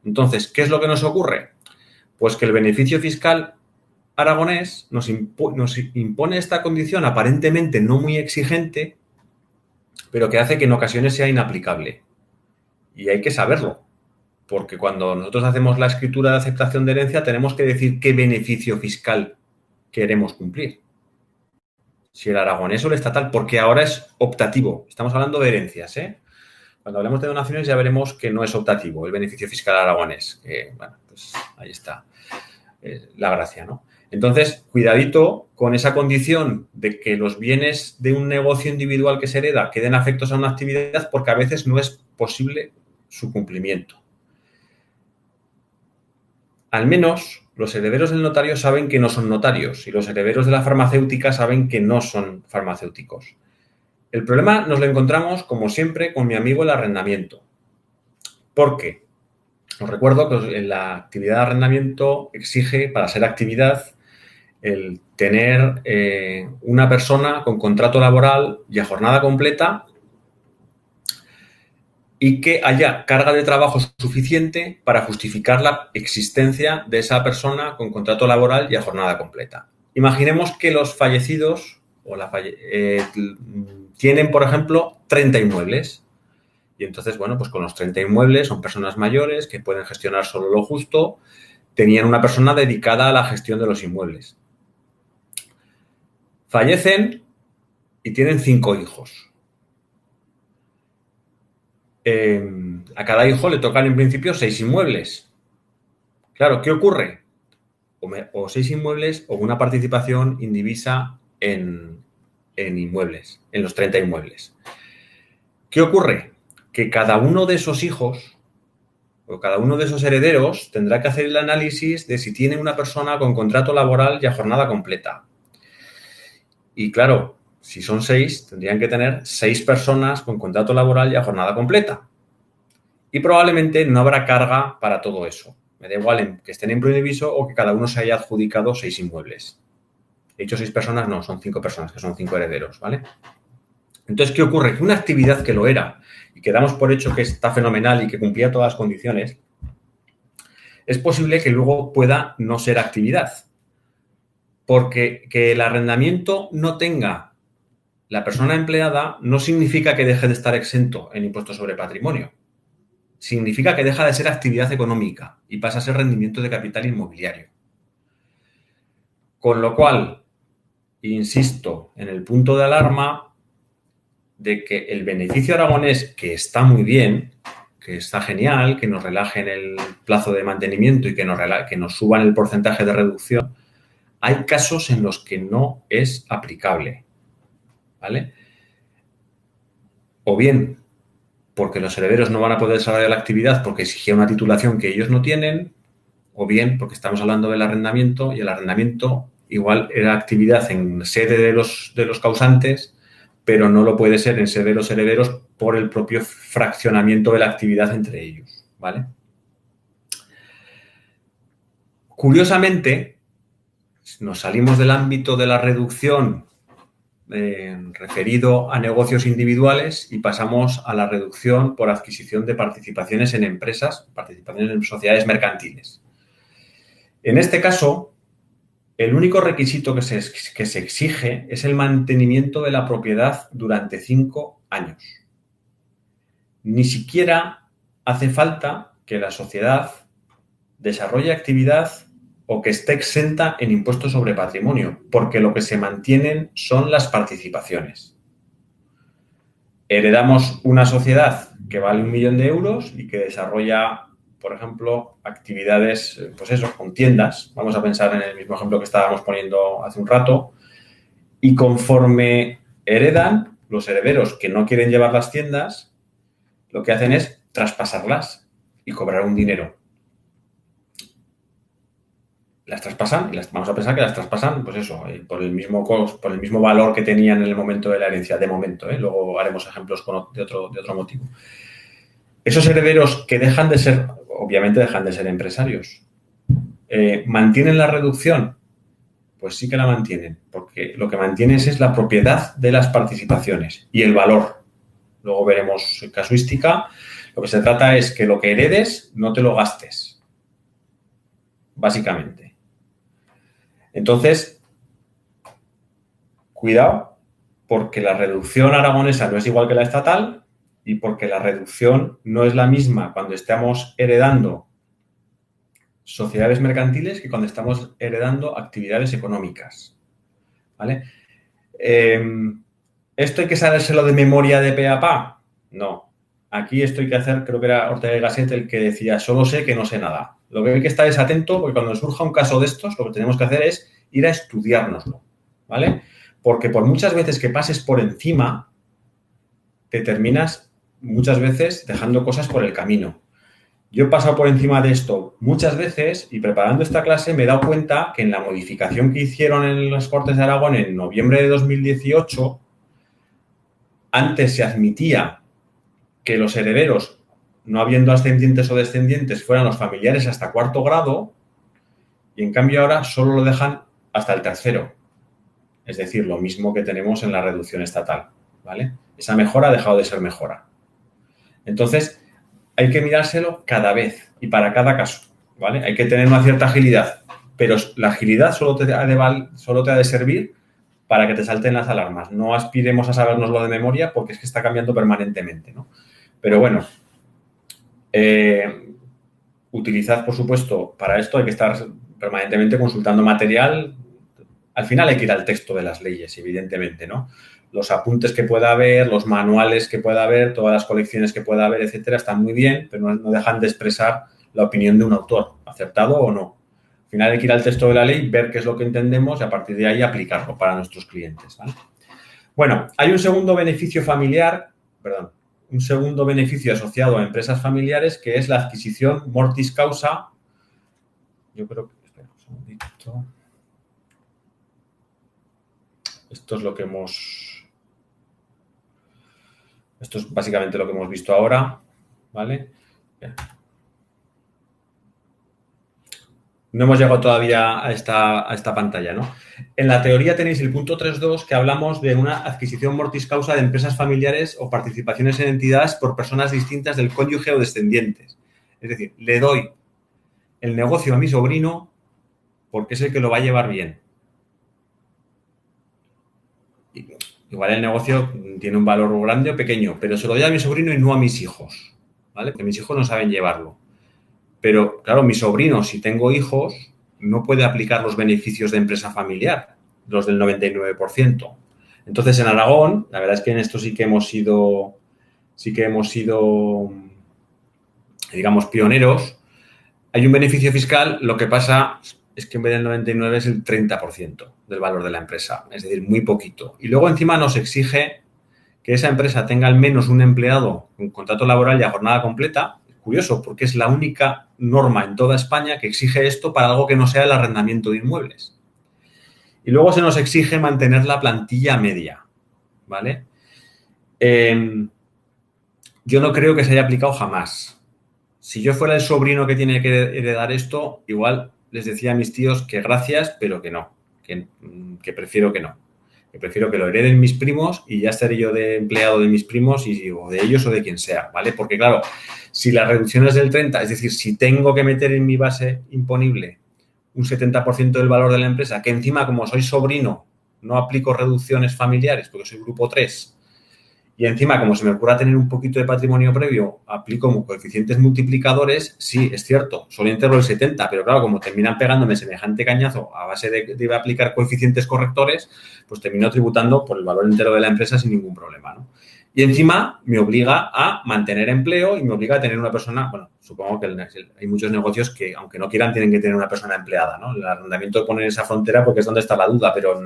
Entonces, ¿qué es lo que nos ocurre? Pues que el beneficio fiscal aragonés nos impone esta condición aparentemente no muy exigente, pero que hace que en ocasiones sea inaplicable. Y hay que saberlo, porque cuando nosotros hacemos la escritura de aceptación de herencia tenemos que decir qué beneficio fiscal queremos cumplir. Si el aragonés o el estatal, porque ahora es optativo. Estamos hablando de herencias, ¿eh? Cuando hablemos de donaciones ya veremos que no es optativo el beneficio fiscal aragonés. Bueno, pues ahí está la gracia, ¿no? Entonces, cuidadito con esa condición de que los bienes de un negocio individual que se hereda queden afectos a una actividad, porque a veces no es posible su cumplimiento. Al menos los herederos del notario saben que no son notarios y los herederos de la farmacéutica saben que no son farmacéuticos. El problema nos lo encontramos, como siempre, con mi amigo el arrendamiento. ¿Por qué? Os recuerdo que la actividad de arrendamiento exige, para ser actividad, el tener una persona con contrato laboral y a jornada completa y que haya carga de trabajo suficiente para justificar la existencia de esa persona con contrato laboral y a jornada completa. Imaginemos que los fallecidos tienen, por ejemplo, 30 inmuebles. Y entonces, bueno, pues con los 30 inmuebles son personas mayores que pueden gestionar solo lo justo, tenían una persona dedicada a la gestión de los inmuebles. Fallecen y tienen 5 hijos. A cada hijo le tocan en principio 6 inmuebles. Claro, ¿qué ocurre? O 6 inmuebles o una participación indivisa en inmuebles, en los 30 inmuebles. ¿Qué ocurre? Que cada uno de esos hijos o cada uno de esos herederos tendrá que hacer el análisis de si tiene una persona con contrato laboral y a jornada completa. Y claro, si son 6, tendrían que tener 6 personas con contrato laboral y a jornada completa. Y probablemente no habrá carga para todo eso. Me da igual que estén en proindiviso o que cada uno se haya adjudicado 6 inmuebles. He dicho 6 personas, no, son 5 personas, que son 5 herederos, ¿vale? Entonces, ¿qué ocurre? Que una actividad que lo era y que damos por hecho que está fenomenal y que cumplía todas las condiciones, es posible que luego pueda no ser actividad. Porque que el arrendamiento no tenga la persona empleada no significa que deje de estar exento en impuestos sobre patrimonio. Significa que deja de ser actividad económica y pasa a ser rendimiento de capital inmobiliario. Con lo cual, insisto en el punto de alarma de que el beneficio aragonés, que está muy bien, que está genial, que nos relajen el plazo de mantenimiento y que nos suban el porcentaje de reducción, hay casos en los que no es aplicable, ¿vale? O bien porque los herederos no van a poder desarrollar la actividad porque exigía una titulación que ellos no tienen, o bien porque estamos hablando del arrendamiento y el arrendamiento igual era actividad en sede de los causantes, pero no lo puede ser en sede de los herederos por el propio fraccionamiento de la actividad entre ellos, ¿vale? Curiosamente, nos salimos del ámbito de la reducción referido a negocios individuales y pasamos a la reducción por adquisición de participaciones en empresas, participaciones en sociedades mercantiles. En este caso, el único requisito que se exige es el mantenimiento de la propiedad durante 5 años. Ni siquiera hace falta que la sociedad desarrolle actividad o que esté exenta en impuestos sobre patrimonio, porque lo que se mantienen son las participaciones. Heredamos una sociedad que vale 1 millón de euros y que desarrolla, por ejemplo, actividades, pues eso, con tiendas. Vamos a pensar en el mismo ejemplo que estábamos poniendo hace un rato. Y conforme heredan, los herederos que no quieren llevar las tiendas, lo que hacen es traspasarlas y cobrar un dinero. Las traspasan y vamos a pensar que las traspasan, pues eso, por el mismo valor que tenían en el momento de la herencia, de momento, ¿eh? Luego haremos ejemplos de otro motivo. Esos herederos que dejan de ser, obviamente dejan de ser empresarios, ¿mantienen la reducción? Pues sí que la mantienen, porque lo que mantienes es la propiedad de las participaciones y el valor. Luego veremos casuística. Lo que se trata es que lo que heredes no te lo gastes. básicamente. Entonces, cuidado, porque la reducción aragonesa no es igual que la estatal y porque la reducción no es la misma cuando estamos heredando sociedades mercantiles que cuando estamos heredando actividades económicas, ¿vale? ¿Esto hay que sabérselo de memoria de pe a pa? No. Aquí esto hay que hacer, creo que era Ortega y Gasset el que decía, solo sé que no sé nada. Lo que hay que estar es atento, porque cuando surja un caso de estos, lo que tenemos que hacer es ir a estudiárnoslo, ¿vale? Porque por muchas veces que pases por encima, te terminas muchas veces dejando cosas por el camino. Yo he pasado por encima de esto muchas veces y preparando esta clase me he dado cuenta que en la modificación que hicieron en las Cortes de Aragón en noviembre de 2018, antes se admitía que los herederos, no habiendo ascendientes o descendientes, fueran los familiares hasta cuarto grado y en cambio ahora solo lo dejan hasta el tercero. Es decir, lo mismo que tenemos en la reducción estatal, ¿vale? Esa mejora ha dejado de ser mejora. Entonces, hay que mirárselo cada vez y para cada caso, ¿vale? Hay que tener una cierta agilidad, pero la agilidad solo te ha de servir para que te salten las alarmas. No aspiremos a sabernoslo de memoria porque es que está cambiando permanentemente, ¿no? Pero bueno, utilizad, por supuesto, para esto hay que estar permanentemente consultando material. Al final hay que ir al texto de las leyes, evidentemente, ¿no? Los apuntes que pueda haber, los manuales que pueda haber, todas las colecciones que pueda haber, etcétera, están muy bien, pero no dejan de expresar la opinión de un autor, acertado o no. Al final hay que ir al texto de la ley, ver qué es lo que entendemos y a partir de ahí aplicarlo para nuestros clientes, ¿vale? Bueno, hay un segundo beneficio un segundo beneficio asociado a empresas familiares que es la adquisición mortis causa. Yo creo que... Espera un segundito. Esto es básicamente lo que hemos visto ahora, ¿vale? No hemos llegado todavía a esta pantalla, ¿no? En la teoría tenéis el punto 3.2 que hablamos de una adquisición mortis causa de empresas familiares o participaciones en entidades por personas distintas del cónyuge o descendientes. Es decir, le doy el negocio a mi sobrino porque es el que lo va a llevar bien. Igual el negocio tiene un valor grande o pequeño, pero se lo doy a mi sobrino y no a mis hijos, ¿vale? Porque mis hijos no saben llevarlo. Pero, claro, mi sobrino, si tengo hijos, no puede aplicar los beneficios de empresa familiar, los del 99%. Entonces, en Aragón, la verdad es que en esto sí que hemos sido, digamos, pioneros. Hay un beneficio fiscal, lo que pasa es que en vez del 99 es el 30% del valor de la empresa, es decir, muy poquito. Y luego encima nos exige que esa empresa tenga al menos un empleado con contrato laboral y a jornada completa. Curioso, porque es la única norma en toda España que exige esto para algo que no sea el arrendamiento de inmuebles. Y luego se nos exige mantener la plantilla media, ¿vale? Yo no creo que se haya aplicado jamás. Si yo fuera el sobrino que tiene que heredar esto, igual les decía a mis tíos que gracias, pero que no, que prefiero que no. Que prefiero que lo hereden mis primos y ya estaré yo de empleado de mis primos o de ellos o de quien sea, ¿vale? Porque, claro, si la reducción es del 30%, es decir, si tengo que meter en mi base imponible un 70% del valor de la empresa, que encima, como soy sobrino, no aplico reducciones familiares porque soy grupo 3, y encima, como se me ocurra tener un poquito de patrimonio previo, aplico coeficientes multiplicadores, sí, es cierto, solo entero el 70, pero claro, como terminan pegándome semejante cañazo a base de aplicar coeficientes correctores, pues termino tributando por el valor entero de la empresa sin ningún problema, ¿no? Y encima me obliga a mantener empleo y me obliga a tener una persona, bueno, supongo que hay muchos negocios que, aunque no quieran, tienen que tener una persona empleada, ¿no? El arrendamiento pone esa frontera porque es donde está la duda, pero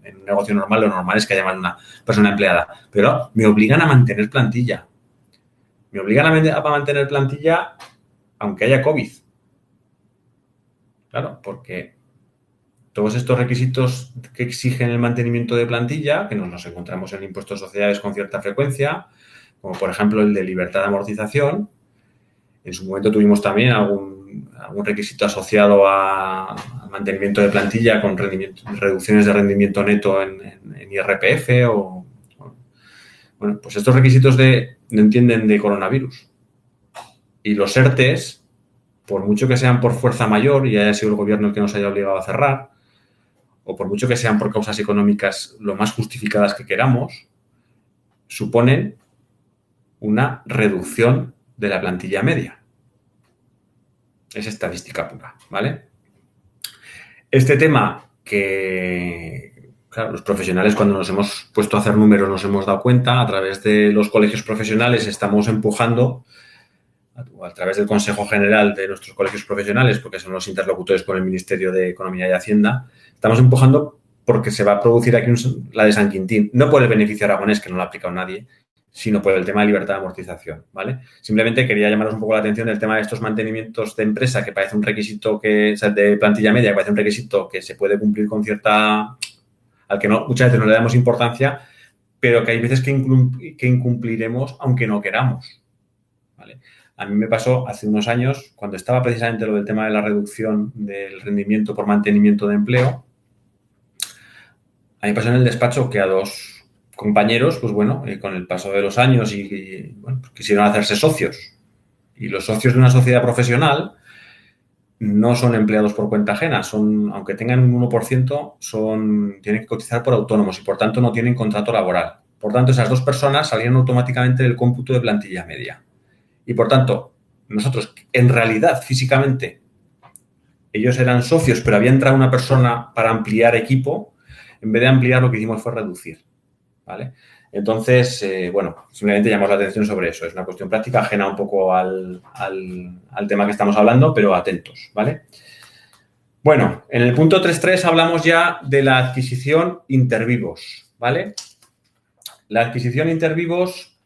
en un negocio normal lo normal es que haya más una persona empleada. Pero me obligan a mantener plantilla. Me obligan a mantener plantilla aunque haya COVID. Claro, porque todos estos requisitos que exigen el mantenimiento de plantilla, que nos encontramos en el impuesto de sociedades con cierta frecuencia, como por ejemplo el de libertad de amortización. En su momento tuvimos también algún requisito asociado a mantenimiento de plantilla con reducciones de rendimiento neto en IRPF bueno, pues estos requisitos no entienden de coronavirus. Y los ERTES, por mucho que sean por fuerza mayor y haya sido el gobierno el que nos haya obligado a cerrar, o por mucho que sean por causas económicas lo más justificadas que queramos, suponen una reducción de la plantilla media. Es estadística pura, ¿vale? Este tema que, claro, los profesionales cuando nos hemos puesto a hacer números nos hemos dado cuenta, a través de los colegios profesionales estamos empujando, a través del Consejo General de nuestros colegios profesionales, porque son los interlocutores con el Ministerio de Economía y Hacienda, estamos empujando porque se va a producir aquí la de San Quintín, no por el beneficio aragonés, que no lo ha aplicado nadie, sino por el tema de libertad de amortización, ¿vale? Simplemente quería llamaros un poco la atención del tema de estos mantenimientos de empresa, que parece un requisito o sea, de plantilla media, que parece un requisito que se puede cumplir con cierta... al que no, muchas veces no le damos importancia, pero que hay veces que incumpliremos aunque no queramos, ¿vale? A mí me pasó hace unos años, cuando estaba precisamente lo del tema de la reducción del rendimiento por mantenimiento de empleo, a mí me pasó en el despacho que a dos compañeros, pues bueno, con el paso de los años bueno, pues quisieron hacerse socios. Y los socios de una sociedad profesional no son empleados por cuenta ajena, aunque tengan un 1%, tienen que cotizar por autónomos y por tanto no tienen contrato laboral. Por tanto, esas dos personas salían automáticamente del cómputo de plantilla media. Y por tanto, nosotros, en realidad, físicamente, ellos eran socios, pero había entrado una persona para ampliar equipo. En vez de ampliar, lo que hicimos fue reducir, ¿vale? Entonces, bueno, simplemente llamamos la atención sobre eso. Es una cuestión práctica, ajena un poco al tema que estamos hablando, pero atentos, ¿vale? Bueno, en el punto 3.3 hablamos ya de la adquisición intervivos, ¿vale? La adquisición intervivos,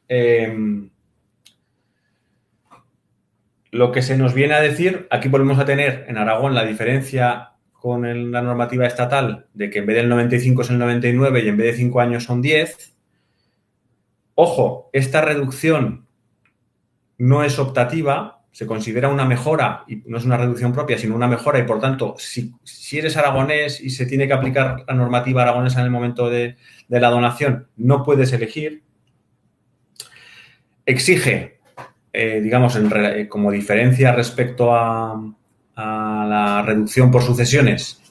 lo que se nos viene a decir, aquí volvemos a tener en Aragón la diferencia con la normativa estatal de que en vez del 95 es el 99 y en vez de 5 años son 10. Ojo, esta reducción no es optativa, se considera una mejora y no es una reducción propia, sino una mejora y, por tanto, si eres aragonés y se tiene que aplicar la normativa aragonesa en el momento de la donación, no puedes elegir. Exige, digamos, como diferencia respecto a la reducción por sucesiones,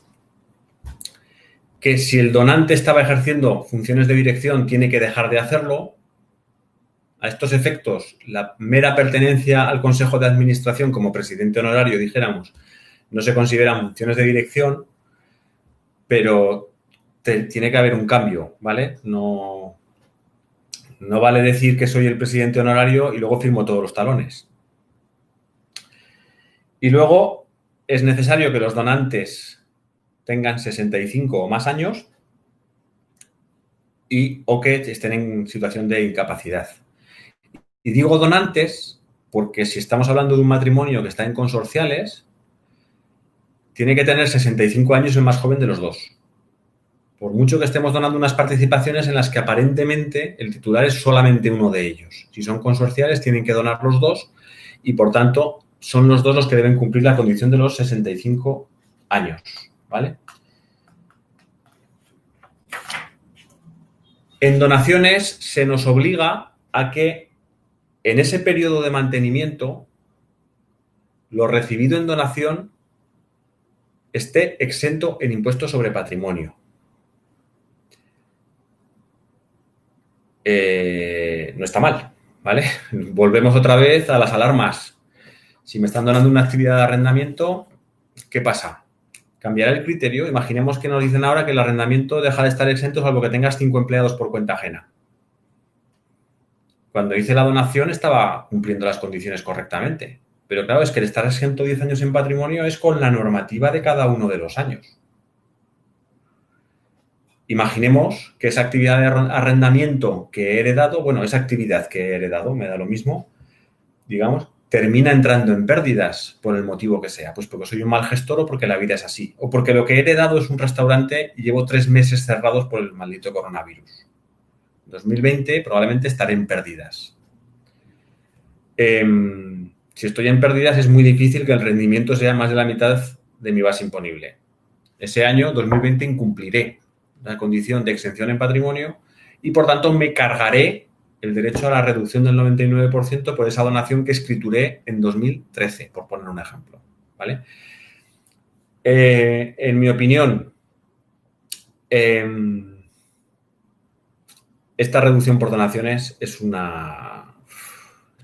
que si el donante estaba ejerciendo funciones de dirección tiene que dejar de hacerlo. A estos efectos, la mera pertenencia al Consejo de Administración como presidente honorario, dijéramos, no se consideran funciones de dirección, pero tiene que haber un cambio, ¿vale? No vale decir que soy el presidente honorario y luego firmo todos los talones. Y luego es necesario que los donantes tengan 65 o más años o que estén en situación de incapacidad. Y digo donantes porque si estamos hablando de un matrimonio que está en consorciales, tiene que tener 65 años el más joven de los dos. Por mucho que estemos donando unas participaciones en las que aparentemente el titular es solamente uno de ellos. Si son consorciales, tienen que donar los dos y, por tanto, son los dos los que deben cumplir la condición de los 65 años, ¿vale? En donaciones se nos obliga a que en ese periodo de mantenimiento lo recibido en donación esté exento en impuestos sobre patrimonio. No está mal, ¿vale? Volvemos otra vez a las alarmas. Si me están donando una actividad de arrendamiento, ¿qué pasa? Cambiará el criterio. Imaginemos que nos dicen ahora que el arrendamiento deja de estar exento salvo que tengas 5 empleados por cuenta ajena. Cuando hice la donación estaba cumpliendo las condiciones correctamente. Pero claro, es que el estar exento 10 años en patrimonio es con la normativa de cada uno de los años. Imaginemos que esa actividad de arrendamiento que he heredado, bueno, esa actividad que he heredado, me da lo mismo, digamos, termina entrando en pérdidas por el motivo que sea. Pues porque soy un mal gestor o porque la vida es así. O porque lo que he heredado es un restaurante y llevo 3 meses cerrados por el maldito coronavirus. 2020 probablemente estaré en pérdidas. Si estoy en pérdidas es muy difícil que el rendimiento sea más de la mitad de mi base imponible. Ese año, 2020, incumpliré la condición de exención en patrimonio y, por tanto, me cargaré el derecho a la reducción del 99% por esa donación que escrituré en 2013, por poner un ejemplo. ¿vale? En mi opinión, esta reducción por donaciones es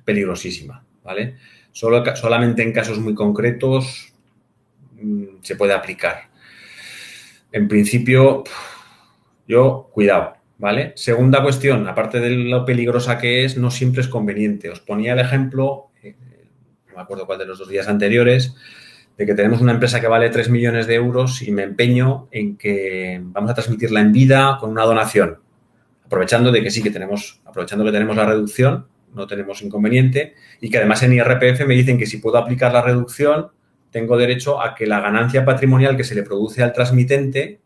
peligrosísima, ¿vale? Solamente en casos muy concretos se puede aplicar. En principio, cuidado, ¿vale? Segunda cuestión, aparte de lo peligrosa que es, no siempre es conveniente. Os ponía el ejemplo, no me acuerdo cuál de los 2 días anteriores, de que tenemos una empresa que vale 3 millones de euros y me empeño en que vamos a transmitirla en vida con una donación. Aprovechando que tenemos la reducción, no tenemos inconveniente, y que además en IRPF me dicen que si puedo aplicar la reducción, tengo derecho a que la ganancia patrimonial que se le produce al transmitente,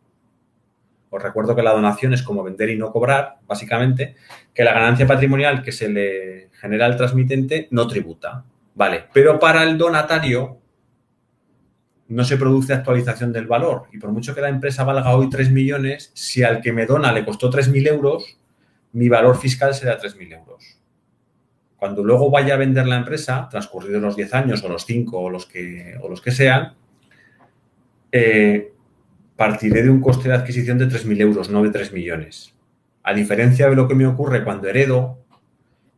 os recuerdo que la donación es como vender y no cobrar, básicamente, que la ganancia patrimonial que se le genera al transmitente no tributa, ¿vale? Pero para el donatario no se produce actualización del valor, y por mucho que la empresa valga hoy 3 millones, si al que me dona le costó 3.000 euros, mi valor fiscal será 3.000 euros. Cuando luego vaya a vender la empresa, transcurridos los 10 años o los 5 o los que sean, partiré de un coste de adquisición de 3.000 euros, no de 3 millones. A diferencia de lo que me ocurre cuando heredo,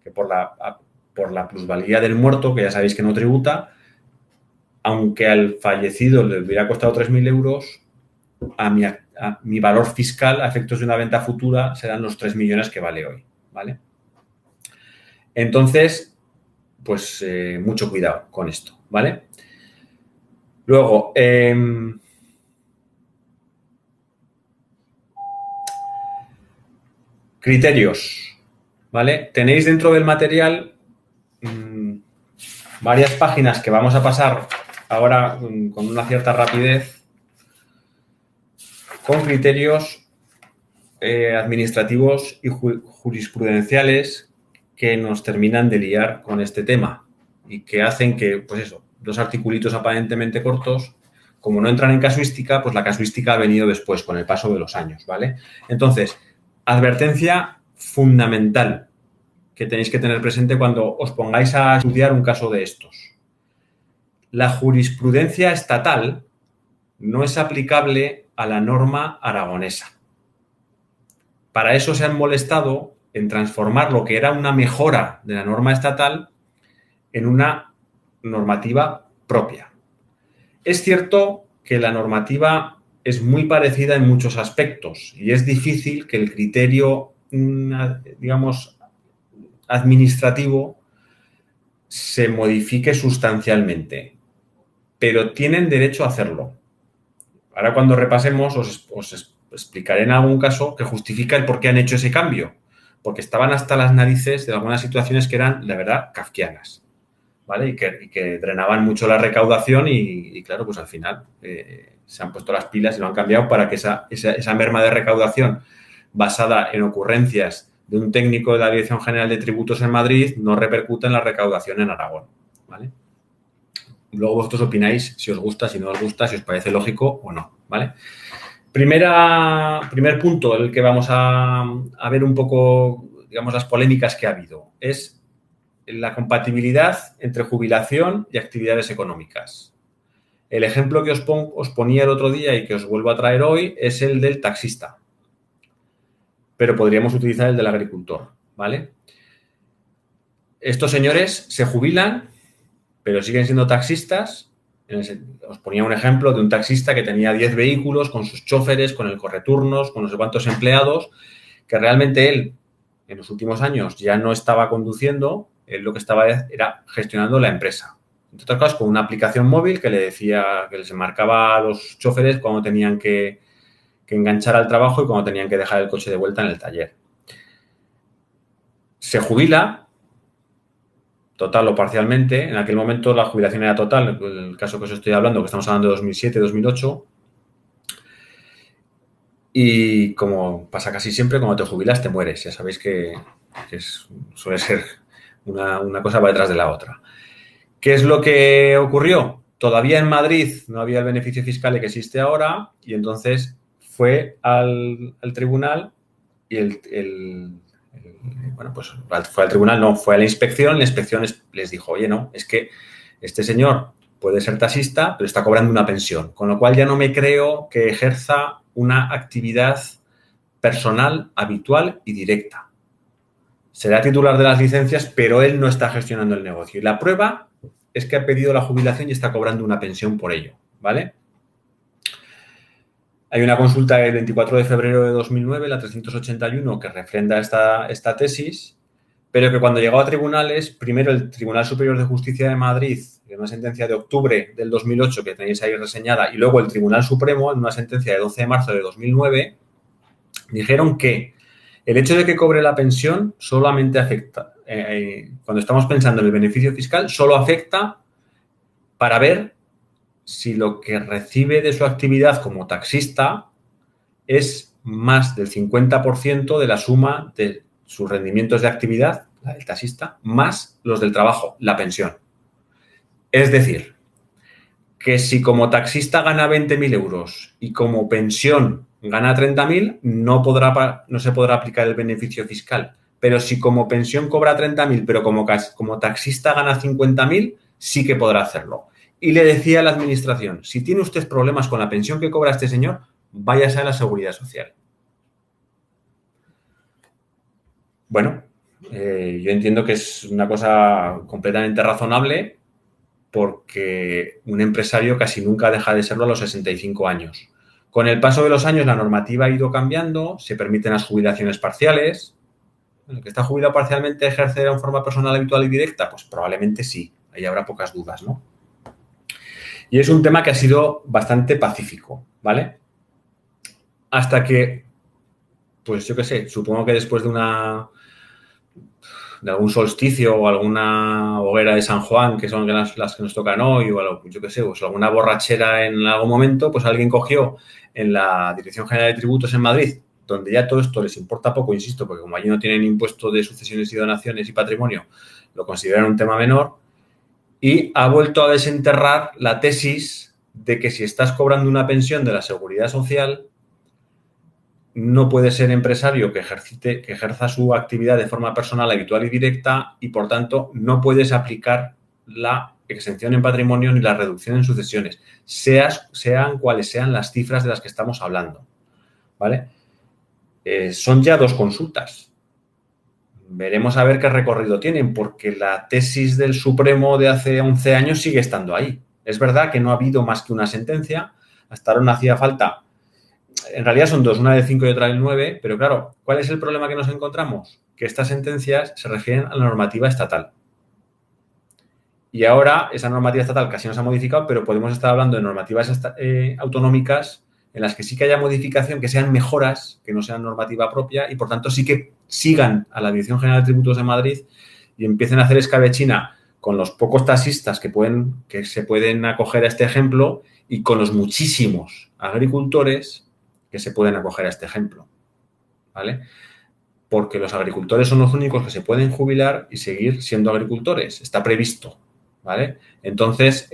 que por la plusvalía del muerto, que ya sabéis que no tributa, aunque al fallecido le hubiera costado 3.000 euros, a mi valor fiscal a efectos de una venta futura serán los 3 millones que vale hoy, ¿vale? Entonces, pues mucho cuidado con esto, ¿vale? Luego, criterios, ¿vale? Tenéis dentro del material varias páginas que vamos a pasar ahora con una cierta rapidez, con criterios administrativos y jurisprudenciales que nos terminan de liar con este tema y que hacen que, pues eso, 2 articulitos aparentemente cortos, como no entran en casuística, pues la casuística ha venido después, con el paso de los años, ¿vale? Entonces, advertencia fundamental que tenéis que tener presente cuando os pongáis a estudiar un caso de estos. La jurisprudencia estatal no es aplicable a la norma aragonesa. Para eso se han molestado en transformar lo que era una mejora de la norma estatal en una normativa propia. Es cierto que la normativa es muy parecida en muchos aspectos y es difícil que el criterio, digamos, administrativo se modifique sustancialmente, pero tienen derecho a hacerlo. Ahora, cuando repasemos, os explicaré en algún caso que justifica el por qué han hecho ese cambio, porque estaban hasta las narices de algunas situaciones que eran, la verdad, kafkianas, ¿vale? Y que drenaban mucho la recaudación y claro, pues al final se han puesto las pilas y lo han cambiado para que esa merma de recaudación basada en ocurrencias de un técnico de la Dirección General de Tributos en Madrid no repercuta en la recaudación en Aragón, ¿vale? Luego vosotros opináis si os gusta, si no os gusta, si os parece lógico o no, ¿vale? Primer punto, el que vamos a ver un poco, digamos, las polémicas que ha habido, es la compatibilidad entre jubilación y actividades económicas. El ejemplo que os ponía el otro día y que os vuelvo a traer hoy es el del taxista, pero podríamos utilizar el del agricultor, ¿vale? Estos señores se jubilan, pero siguen siendo taxistas. Os ponía un ejemplo de un taxista que tenía 10 vehículos con sus choferes, con el correturnos, con no sé cuántos empleados, que realmente él en los últimos años ya no estaba conduciendo, él lo que estaba era gestionando la empresa. Entre otras cosas, con una aplicación móvil que le decía, que les marcaba a los choferes cuando tenían que enganchar al trabajo y cuando tenían que dejar el coche de vuelta en el taller. Se jubila, total o parcialmente. En aquel momento la jubilación era total, en el caso que os estoy hablando, que estamos hablando de 2007, 2008. Y como pasa casi siempre, cuando te jubilas te mueres. Ya sabéis que suele ser una cosa va detrás de la otra. ¿Qué es lo que ocurrió? Todavía en Madrid no había el beneficio fiscal que existe ahora y entonces fue al tribunal y bueno, pues fue al tribunal, no, fue a la inspección les dijo, oye, no, es que este señor puede ser taxista, pero está cobrando una pensión, con lo cual ya no me creo que ejerza una actividad personal, habitual y directa. Será titular de las licencias, pero él no está gestionando el negocio. Y la prueba es que ha pedido la jubilación y está cobrando una pensión por ello, ¿vale? Hay una consulta del 24 de febrero de 2009, la 381, que refrenda esta tesis, pero que cuando llegó a tribunales, primero el Tribunal Superior de Justicia de Madrid, en una sentencia de octubre del 2008 que tenéis ahí reseñada, y luego el Tribunal Supremo, en una sentencia de 12 de marzo de 2009, dijeron que el hecho de que cobre la pensión solamente afecta, cuando estamos pensando en el beneficio fiscal, solo afecta para ver si lo que recibe de su actividad como taxista es más del 50% de la suma de sus rendimientos de actividad, la del taxista, más los del trabajo, la pensión. Es decir, que si como taxista gana 20.000 euros y como pensión gana 30.000, no se podrá aplicar el beneficio fiscal. Pero si como pensión cobra 30.000, pero como taxista gana 50.000, sí que podrá hacerlo. Y le decía a la administración, si tiene usted problemas con la pensión que cobra este señor, váyase a la Seguridad Social. Bueno, yo entiendo que es una cosa completamente razonable porque un empresario casi nunca deja de serlo a los 65 años. Con el paso de los años la normativa ha ido cambiando, se permiten las jubilaciones parciales. ¿El que está jubilado parcialmente ejercerá en forma personal habitual y directa? Pues probablemente sí, ahí habrá pocas dudas, ¿no? Y es un tema que ha sido bastante pacífico, ¿vale? Hasta que, pues yo qué sé, supongo que después de algún solsticio o alguna hoguera de San Juan, que son las que nos tocan hoy, o algo, yo qué sé, pues alguna borrachera en algún momento, pues alguien cogió en la Dirección General de Tributos en Madrid, donde ya todo esto les importa poco, insisto, porque como allí no tienen impuesto de sucesiones y donaciones y patrimonio, lo consideran un tema menor, y ha vuelto a desenterrar la tesis de que si estás cobrando una pensión de la Seguridad Social, no puede ser empresario que ejerza su actividad de forma personal, habitual y directa y, por tanto, no puedes aplicar la exención en patrimonio ni la reducción en sucesiones, sean cuales sean las cifras de las que estamos hablando, ¿vale? Son ya dos consultas. Veremos a ver qué recorrido tienen, porque la tesis del Supremo de hace 11 años sigue estando ahí. Es verdad que no ha habido más que una sentencia, hasta ahora no hacía falta. En realidad son dos, una del 5 y otra del 9, pero claro, ¿cuál es el problema que nos encontramos? Que estas sentencias se refieren a la normativa estatal. Y ahora esa normativa estatal casi no se ha modificado, pero podemos estar hablando de normativas autonómicas en las que sí que haya modificación, que sean mejoras, que no sean normativa propia y, por tanto, sí que sigan a la Dirección General de Tributos de Madrid y empiecen a hacer escabechina con los pocos taxistas que se pueden acoger a este ejemplo y con los muchísimos agricultores que se pueden acoger a este ejemplo, ¿vale? Porque los agricultores son los únicos que se pueden jubilar y seguir siendo agricultores. Está previsto, ¿vale? Entonces,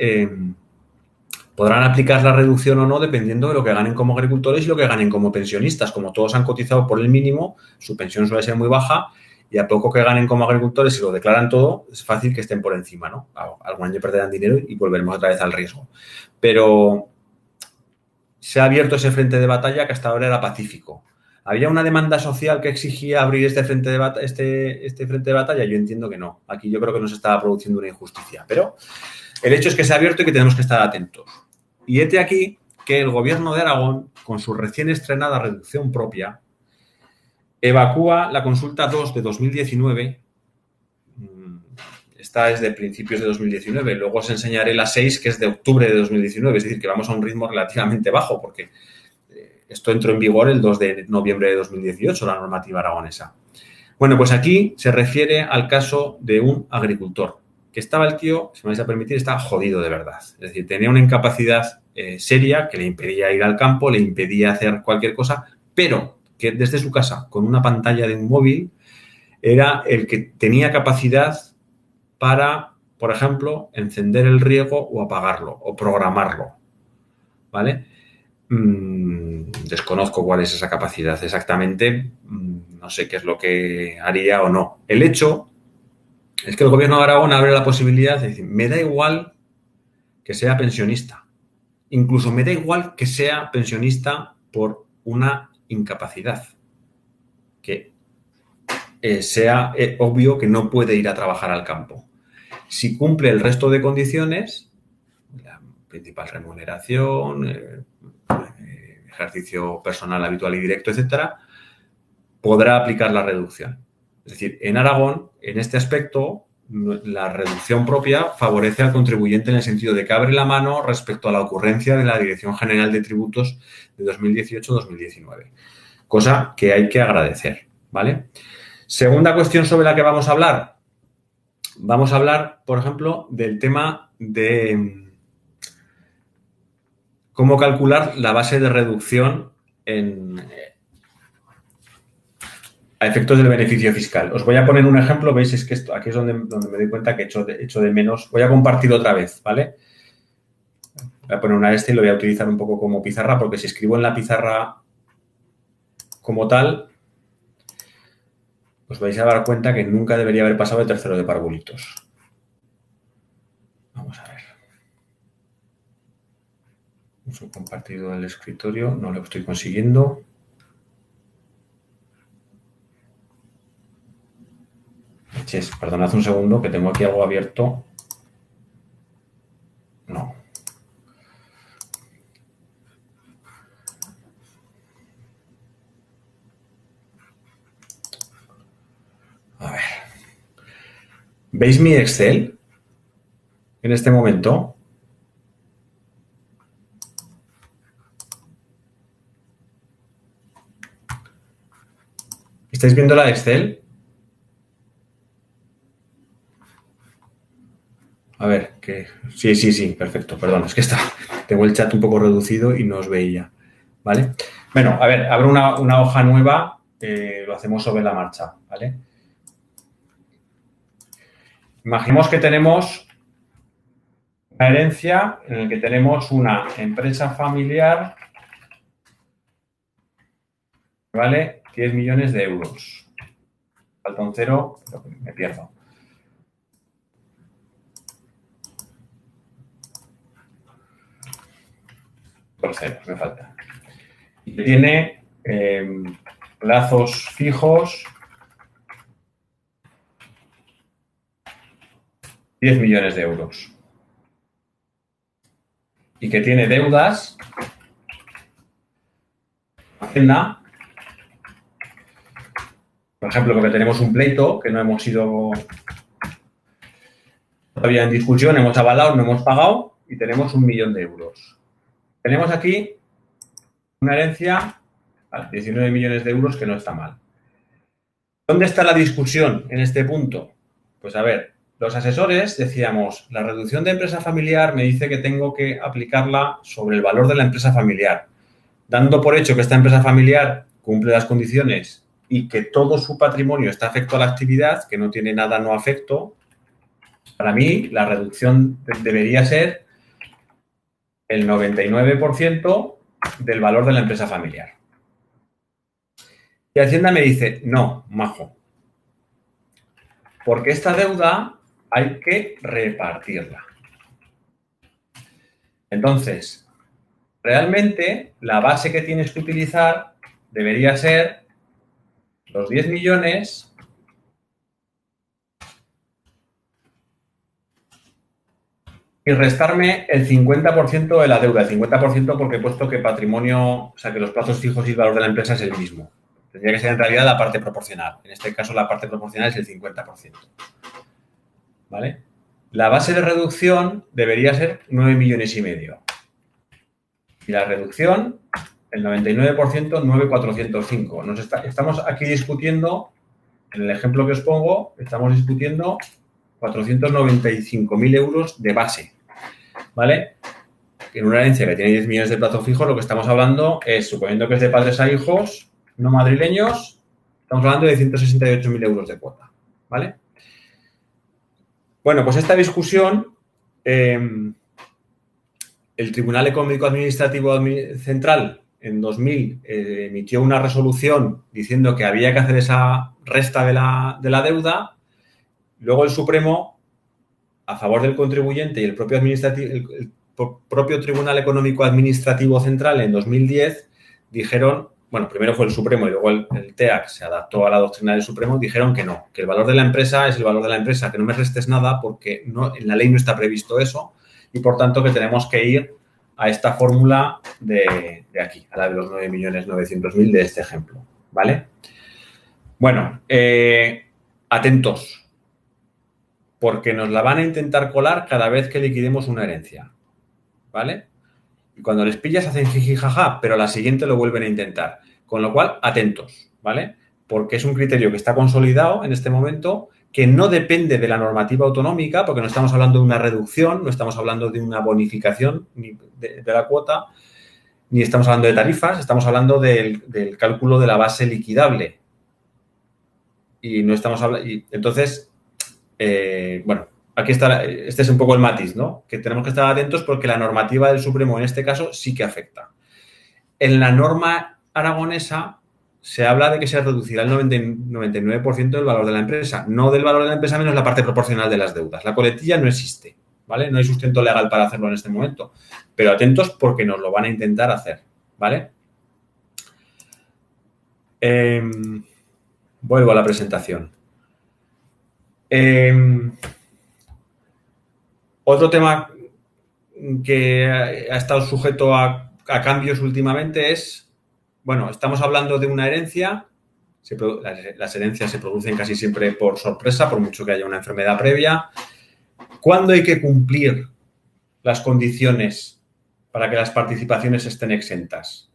podrán aplicar la reducción o no dependiendo de lo que ganen como agricultores y lo que ganen como pensionistas. Como todos han cotizado por el mínimo, su pensión suele ser muy baja y a poco que ganen como agricultores, si lo declaran todo, es fácil que estén por encima, ¿no? Algún año perderán dinero y volveremos otra vez al riesgo. Pero se ha abierto ese frente de batalla que hasta ahora era pacífico. ¿Había una demanda social que exigía abrir este frente de batalla? Yo entiendo que no. Aquí yo creo que no se estaba produciendo una injusticia. Pero el hecho es que se ha abierto y que tenemos que estar atentos. Y hete aquí que el Gobierno de Aragón, con su recién estrenada reducción propia, evacúa la consulta 2 de 2019. Esta es de principios de 2019. Luego os enseñaré la 6, que es de octubre de 2019. Es decir, que vamos a un ritmo relativamente bajo, porque esto entró en vigor el 2 de noviembre de 2018, la normativa aragonesa. Bueno, pues aquí se refiere al caso de un agricultor, que estaba el tío, si me vais a permitir, estaba jodido de verdad. Es decir, tenía una incapacidad seria que le impedía ir al campo, le impedía hacer cualquier cosa, pero que desde su casa, con una pantalla de un móvil, era el que tenía capacidad para, por ejemplo, encender el riego o apagarlo, o programarlo, ¿vale? Desconozco cuál es esa capacidad exactamente, no sé qué es lo que haría o no. El hecho es que el Gobierno de Aragón abre la posibilidad de decir, me da igual que sea pensionista. Incluso me da igual que sea pensionista por una incapacidad, que sea obvio que no puede ir a trabajar al campo. Si cumple el resto de condiciones, la principal remuneración, ejercicio personal habitual y directo, etcétera, podrá aplicar la reducción. Es decir, en Aragón, en este aspecto, la reducción propia favorece al contribuyente en el sentido de que abre la mano respecto a la ocurrencia de la Dirección General de Tributos de 2018-2019, cosa que hay que agradecer, ¿vale? Segunda cuestión sobre la que vamos a hablar. Vamos a hablar, por ejemplo, del tema de cómo calcular la base de reducción a efectos del beneficio fiscal. Os voy a poner un ejemplo, veis, es que esto, aquí es donde me doy cuenta que echo de menos. Voy a compartir otra vez, ¿vale? Voy a poner una y lo voy a utilizar un poco como pizarra, porque si escribo en la pizarra como tal, os vais a dar cuenta que nunca debería haber pasado de tercero de parvulitos. Vamos a ver. Uso compartido el escritorio, no lo estoy consiguiendo. Perdonad un segundo, que tengo aquí algo abierto. No. A ver. ¿Veis mi Excel en este momento? ¿Estáis viendo la Excel? A ver, que sí, perfecto, perdón, es que tengo el chat un poco reducido y no os veía, ¿vale? Bueno, a ver, abro una hoja nueva, lo hacemos sobre la marcha, ¿vale? Imaginemos que tenemos una herencia en la que tenemos una empresa familiar, ¿vale? 10 millones de euros. Falta un cero, pero me pierdo. Dos ceros me falta. Y tiene plazos fijos 10 millones de euros. Y que tiene deudas, Hacienda, por ejemplo, porque tenemos un pleito que no hemos ido todavía en discusión, hemos avalado, no hemos pagado y tenemos 1 millón de euros. Tenemos aquí una herencia, 19 millones de euros, que no está mal. ¿Dónde está la discusión en este punto? Pues a ver, los asesores decíamos, la reducción de empresa familiar me dice que tengo que aplicarla sobre el valor de la empresa familiar, dando por hecho que esta empresa familiar cumple las condiciones y que todo su patrimonio está afecto a la actividad, que no tiene nada no afecto. Para mí, la reducción debería ser el 99% del valor de la empresa familiar. Y Hacienda me dice, no, majo, porque esta deuda hay que repartirla. Entonces, realmente, la base que tienes que utilizar debería ser los 10 millones y restarme el 50% de la deuda. El 50% porque he puesto que patrimonio, o sea, que los plazos fijos y el valor de la empresa es el mismo. Tendría que ser en realidad la parte proporcional. En este caso, la parte proporcional es el 50%. ¿Vale? La base de reducción debería ser 9 millones y medio. Y la reducción, el 99%, 9,405. Estamos aquí discutiendo, en el ejemplo que os pongo, estamos discutiendo 495.000 euros de base, ¿vale? En una herencia que tiene 10 millones de plazo fijo, lo que estamos hablando es, suponiendo que es de padres a hijos, no madrileños, estamos hablando de 168.000 euros de cuota, ¿vale? Bueno, pues esta discusión, el Tribunal Económico Administrativo Central en 2000 emitió una resolución diciendo que había que hacer esa resta de la deuda. Luego el Supremo, a favor del contribuyente y el propio propio Tribunal Económico Administrativo Central en 2010 dijeron, bueno, primero fue el Supremo y luego el TEAC se adaptó a la doctrina del Supremo, dijeron que no, que el valor de la empresa es el valor de la empresa, que no me restes nada porque no, en la ley no está previsto eso y, por tanto, que tenemos que ir a esta fórmula de aquí, a la de los 9.900.000 de este ejemplo, ¿vale? Bueno, atentos, porque nos la van a intentar colar cada vez que liquidemos una herencia, ¿vale? Y cuando les pillas hacen jiji jaja, pero a la siguiente lo vuelven a intentar. Con lo cual, atentos, ¿vale? Porque es un criterio que está consolidado en este momento, que no depende de la normativa autonómica, porque no estamos hablando de una reducción, no estamos hablando de una bonificación de la cuota, ni estamos hablando de tarifas, estamos hablando del cálculo de la base liquidable. Y no estamos hablando... Entonces, bueno, aquí está, este es un poco el matiz, ¿no? Que tenemos que estar atentos porque la normativa del Supremo en este caso sí que afecta. En la norma aragonesa se habla de que se reducirá el 99% del valor de la empresa, no del valor de la empresa menos la parte proporcional de las deudas. La coletilla no existe, ¿vale? No hay sustento legal para hacerlo en este momento, pero atentos porque nos lo van a intentar hacer, ¿vale? Vuelvo a la presentación. Otro tema que ha estado sujeto a cambios últimamente es, bueno, estamos hablando de una herencia. Las herencias se producen casi siempre por sorpresa, por mucho que haya una enfermedad previa. ¿Cuándo hay que cumplir las condiciones para que las participaciones estén exentas?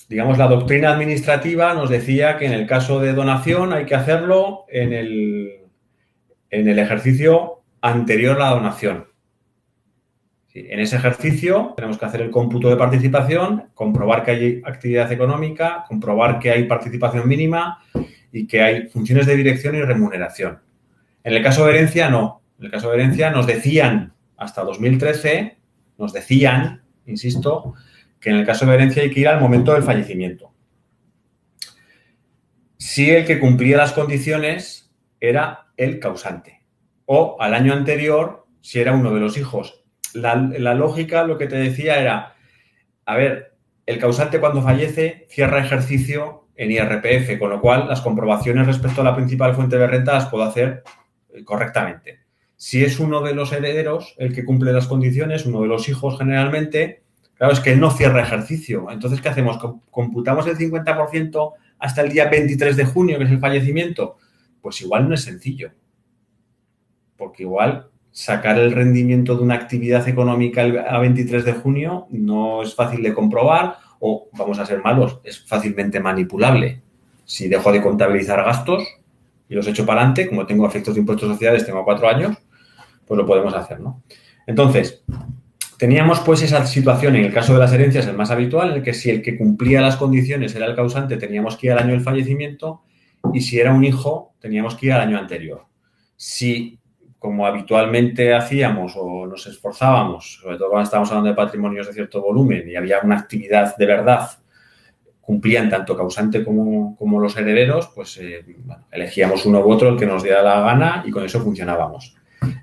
Digamos, la doctrina administrativa nos decía que en el caso de donación hay que hacerlo en el ejercicio anterior a la donación. En ese ejercicio tenemos que hacer el cómputo de participación, comprobar que hay actividad económica, comprobar que hay participación mínima y que hay funciones de dirección y remuneración. En el caso de herencia, no. En el caso de herencia nos decían, hasta 2013, nos decían, insisto, que en el caso de herencia hay que ir al momento del fallecimiento. Si el que cumplía las condiciones era el causante o al año anterior si era uno de los hijos. La lógica lo que te decía era, a ver, el causante cuando fallece cierra ejercicio en IRPF, con lo cual las comprobaciones respecto a la principal fuente de renta las puedo hacer correctamente. Si es uno de los herederos el que cumple las condiciones, uno de los hijos generalmente, claro, es que él no cierra ejercicio. Entonces, ¿qué hacemos? ¿Computamos el 50% hasta el día 23 de junio, que es el fallecimiento? Pues igual no es sencillo. Porque igual sacar el rendimiento de una actividad económica a 23 de junio no es fácil de comprobar o, vamos a ser malos, es fácilmente manipulable. Si dejo de contabilizar gastos y los echo para adelante, como tengo efectos de impuestos sociales, tengo 4 años, pues lo podemos hacer, ¿no? Entonces, teníamos pues esa situación en el caso de las herencias, el más habitual, en el que si el que cumplía las condiciones era el causante, teníamos que ir al año del fallecimiento y si era un hijo, teníamos que ir al año anterior. Si, como habitualmente hacíamos o nos esforzábamos, sobre todo cuando estábamos hablando de patrimonios de cierto volumen y había una actividad de verdad, cumplían tanto causante como los herederos, pues bueno, elegíamos uno u otro, el que nos diera la gana y con eso funcionábamos.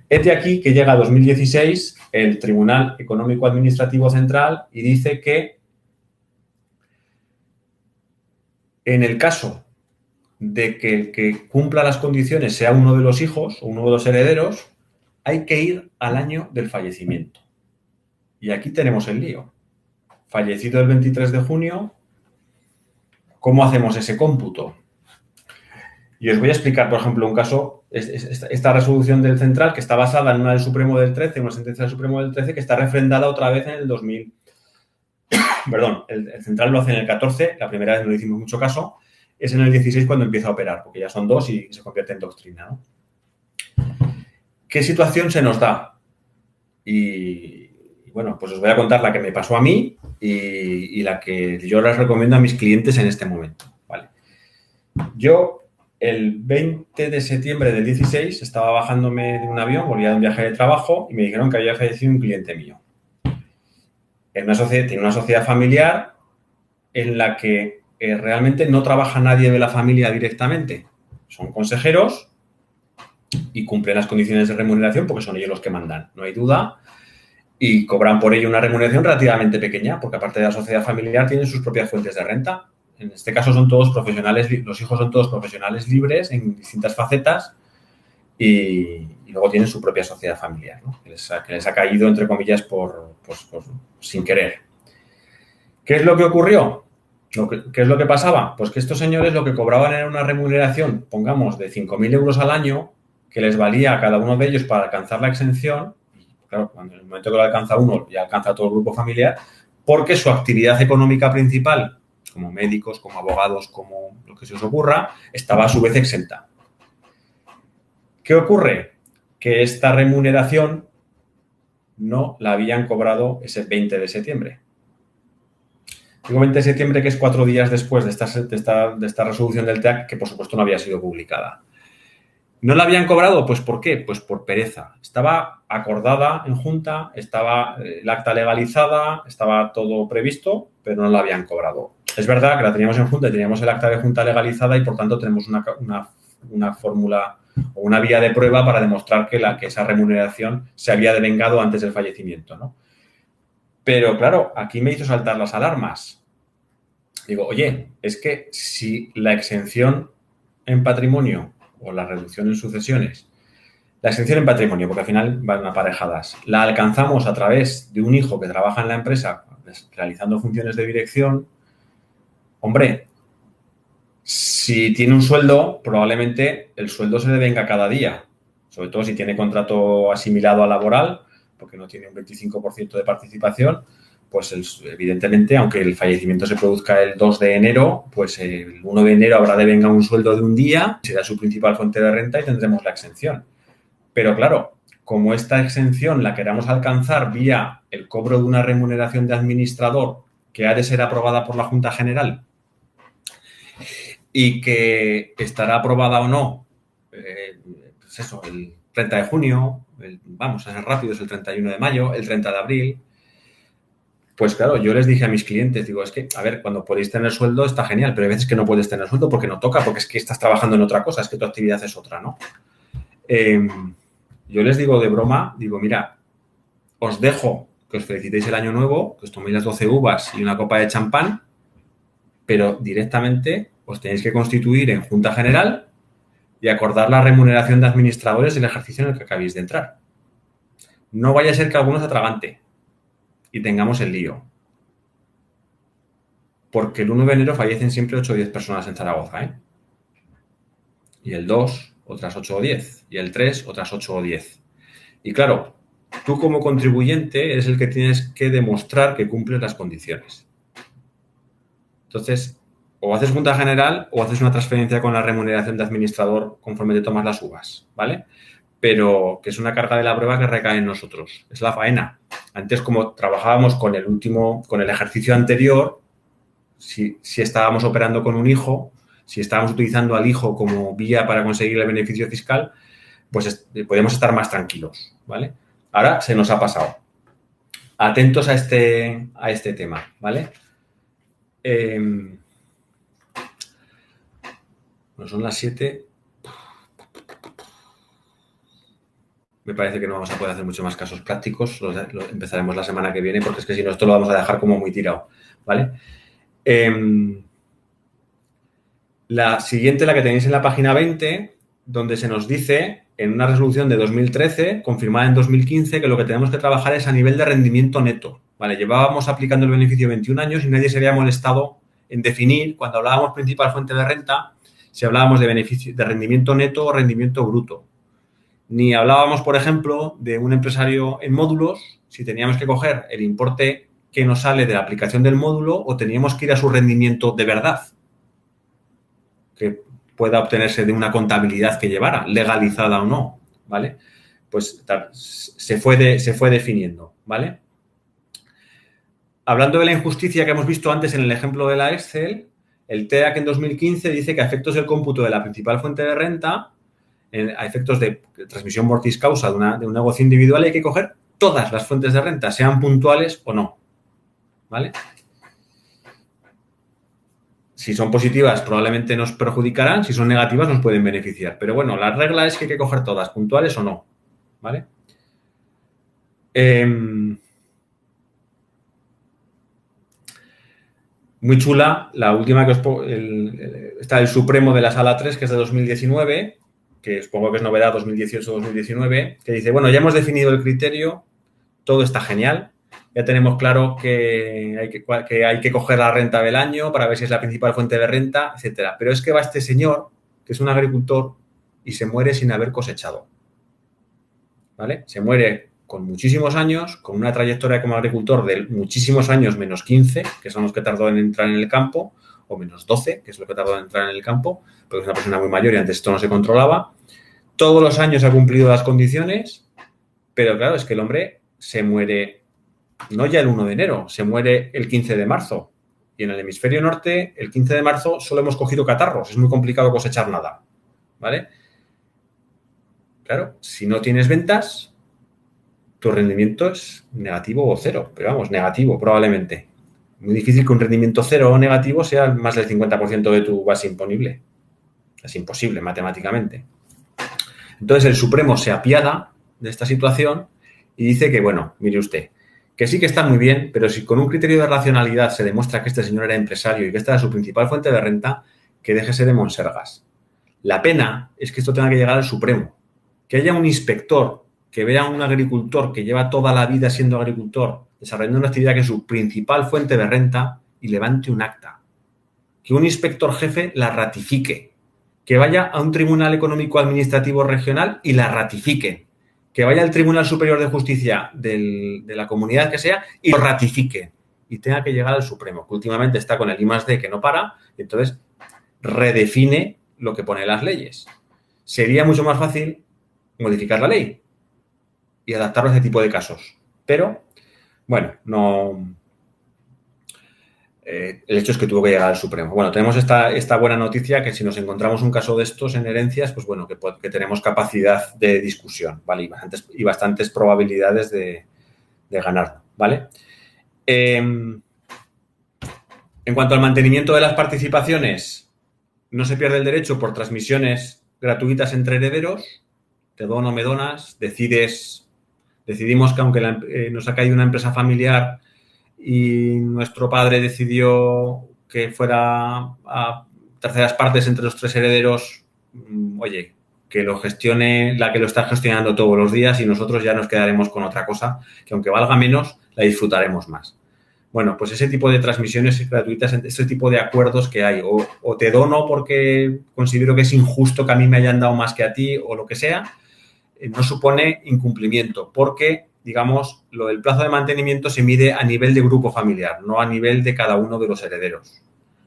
Este aquí que llega a 2016 el Tribunal Económico Administrativo Central y dice que en el caso de que el que cumpla las condiciones sea uno de los hijos o uno de los herederos, hay que ir al año del fallecimiento. Y aquí tenemos el lío. Fallecido el 23 de junio, ¿cómo hacemos ese cómputo? Y os voy a explicar, por ejemplo, un caso, esta resolución del Central que está basada en una del Supremo del 13, una sentencia del Supremo del 13 que está refrendada otra vez en el 2000. Perdón, el Central lo hace en el 14, la primera vez no le hicimos mucho caso, es en el 16 cuando empieza a operar, porque ya son 2 y se convierte en doctrina, ¿no? ¿Qué situación se nos da? Y bueno, pues os voy a contar la que me pasó a mí y la que yo les recomiendo a mis clientes en este momento, ¿vale? Yo, el 20 de septiembre del 16, estaba bajándome de un avión, volvía de un viaje de trabajo y me dijeron que había fallecido un cliente mío. Tiene una sociedad familiar en la que realmente no trabaja nadie de la familia directamente. Son consejeros y cumplen las condiciones de remuneración porque son ellos los que mandan, no hay duda, y cobran por ello una remuneración relativamente pequeña porque aparte de la sociedad familiar tienen sus propias fuentes de renta. En este caso son todos profesionales, los hijos son todos profesionales libres en distintas facetas y luego tienen su propia sociedad familiar, ¿no? que les ha caído, entre comillas, sin querer. ¿Qué es lo que ocurrió? ¿Qué es lo que pasaba? Pues que estos señores lo que cobraban era una remuneración, pongamos, de 5.000 euros al año, que les valía a cada uno de ellos para alcanzar la exención. Claro, cuando en el momento que lo alcanza uno, ya alcanza todo el grupo familiar, porque su actividad económica principal, como médicos, como abogados, como lo que se os ocurra, estaba a su vez exenta. ¿Qué ocurre? Que esta remuneración no la habían cobrado ese 20 de septiembre. Digo 20 de septiembre, que es 4 días después de esta resolución del TEAC, que por supuesto no había sido publicada. ¿No la habían cobrado? Pues ¿por qué? Pues por pereza. Estaba acordada en junta, estaba el acta legalizada, estaba todo previsto, pero no la habían cobrado. Es verdad que la teníamos en junta y teníamos el acta de junta legalizada y por tanto tenemos una fórmula o una vía de prueba para demostrar que esa remuneración se había devengado antes del fallecimiento, ¿no? Pero claro, aquí me hizo saltar las alarmas. Digo, oye, es que si la exención en patrimonio o la reducción en sucesiones, la exención en patrimonio, porque al final van aparejadas, la alcanzamos a través de un hijo que trabaja en la empresa realizando funciones de dirección, hombre, si tiene un sueldo, probablemente el sueldo se le venga cada día, sobre todo si tiene contrato asimilado a laboral, porque no tiene un 25% de participación, pues evidentemente, aunque el fallecimiento se produzca el 2 de enero, pues el 1 de enero habrá devenga un sueldo de un día, será su principal fuente de renta y tendremos la exención. Pero claro, como esta exención la queramos alcanzar vía el cobro de una remuneración de administrador que ha de ser aprobada por la Junta General y que estará aprobada o no, pues eso, el 30 de junio, vamos a ser rápidos, el 31 de mayo, el 30 de abril. Pues claro, yo les dije a mis clientes, digo, es que, a ver, cuando podéis tener sueldo está genial, pero hay veces que no puedes tener sueldo porque no toca, porque es que estás trabajando en otra cosa, es que tu actividad es otra, ¿no? Yo les digo de broma, digo, mira, os dejo que os felicitéis el año nuevo, que os toméis las 12 uvas y una copa de champán, pero directamente os tenéis que constituir en Junta General y acordar la remuneración de administradores del ejercicio en el que acabéis de entrar. No vaya a ser que alguno se atragante y tengamos el lío. Porque el 1 de enero fallecen siempre 8 o 10 personas en Zaragoza, ¿eh? Y el 2, otras 8 o 10. Y el 3, otras 8 o 10. Y claro, tú como contribuyente eres el que tienes que demostrar que cumples las condiciones. Entonces, o haces Junta General o haces una transferencia con la remuneración de administrador conforme te tomas las uvas, ¿vale? Pero que es una carga de la prueba que recae en nosotros. Es la faena. Antes, como trabajábamos con el ejercicio anterior, si estábamos operando con un hijo, si estábamos utilizando al hijo como vía para conseguir el beneficio fiscal, pues podemos estar más tranquilos, ¿vale? Ahora se nos ha pasado. Atentos a este tema, ¿vale? Bueno, son las 7. Me parece que no vamos a poder hacer mucho más casos prácticos. Empezaremos la semana que viene porque es que si no esto lo vamos a dejar como muy tirado, ¿vale? La siguiente, la que tenéis en la página 20, donde se nos dice, en una resolución de 2013, confirmada en 2015, que lo que tenemos que trabajar es a nivel de rendimiento neto. Vale, llevábamos aplicando el beneficio 21 años y nadie se había molestado en definir, cuando hablábamos principal fuente de renta, si hablábamos de beneficio, de rendimiento neto o rendimiento bruto. Ni hablábamos, por ejemplo, de un empresario en módulos, si teníamos que coger el importe que nos sale de la aplicación del módulo o teníamos que ir a su rendimiento de verdad, que pueda obtenerse de una contabilidad que llevara, legalizada o no, ¿vale? Pues se fue definiendo, ¿vale? Hablando de la injusticia que hemos visto antes en el ejemplo de la Excel, el TEAC en 2015 dice que a efectos del cómputo de la principal fuente de renta, a efectos de transmisión mortis causa de un negocio individual, hay que coger todas las fuentes de renta, sean puntuales o no, ¿vale? Si son positivas, probablemente nos perjudicarán. Si son negativas, nos pueden beneficiar. Pero bueno, la regla es que hay que coger todas, puntuales o no. ¿Vale? Muy chula, la última que os pongo, está el Supremo de la Sala 3, que es de 2019, que supongo que es novedad 2018-2019, que dice, bueno, ya hemos definido el criterio, todo está genial, ya tenemos claro que hay que coger la renta del año para ver si es la principal fuente de renta, etcétera. Pero es que va este señor, que es un agricultor, y se muere sin haber cosechado. ¿Vale? Se muere con muchísimos años, con una trayectoria como agricultor de muchísimos años, menos 15, que son los que tardó en entrar en el campo, o menos 12, que es lo que tardó en entrar en el campo, porque es una persona muy mayor y antes esto no se controlaba. Todos los años ha cumplido las condiciones, pero claro, es que el hombre se muere no ya el 1 de enero, se muere el 15 de marzo. Y en el hemisferio norte, el 15 de marzo solo hemos cogido catarros, es muy complicado cosechar nada. ¿Vale? Claro, si no tienes ventas, tu rendimiento es negativo o cero, pero vamos, negativo probablemente. Muy difícil que un rendimiento cero o negativo sea más del 50% de tu base imponible. Es imposible matemáticamente. Entonces el Supremo se apiada de esta situación y dice que, bueno, mire usted, que sí que está muy bien, pero si con un criterio de racionalidad se demuestra que este señor era empresario y que esta era su principal fuente de renta, que déjese de monsergas. La pena es que esto tenga que llegar al Supremo. Que haya un inspector que vea a un agricultor que lleva toda la vida siendo agricultor, desarrollando una actividad que es su principal fuente de renta y levante un acta. Que un inspector jefe la ratifique. Que vaya a un tribunal económico administrativo regional y la ratifique. Que vaya al Tribunal Superior de Justicia de la comunidad que sea y lo ratifique. Y tenga que llegar al Supremo, que últimamente está con el I+D que no para, y entonces redefine lo que pone las leyes. Sería mucho más fácil modificar la ley y adaptarlo a ese tipo de casos. Pero, bueno, no. El hecho es que tuvo que llegar al Supremo. Bueno, tenemos esta buena noticia que si nos encontramos un caso de estos en herencias, pues bueno, que tenemos capacidad de discusión, ¿vale? Y bastantes probabilidades de ganarlo, ¿vale? En cuanto al mantenimiento de las participaciones, no se pierde el derecho por transmisiones gratuitas entre herederos. Te dono, me donas, decidimos que aunque nos ha caído una empresa familiar y nuestro padre decidió que fuera a terceras partes entre los 3 herederos, oye, que lo gestione la que lo está gestionando todos los días y nosotros ya nos quedaremos con otra cosa que aunque valga menos, la disfrutaremos más. Bueno, pues ese tipo de transmisiones gratuitas, ese tipo de acuerdos que hay, o te dono porque considero que es injusto que a mí me hayan dado más que a ti o lo que sea, no supone incumplimiento, porque, digamos, lo del plazo de mantenimiento se mide a nivel de grupo familiar, no a nivel de cada uno de los herederos,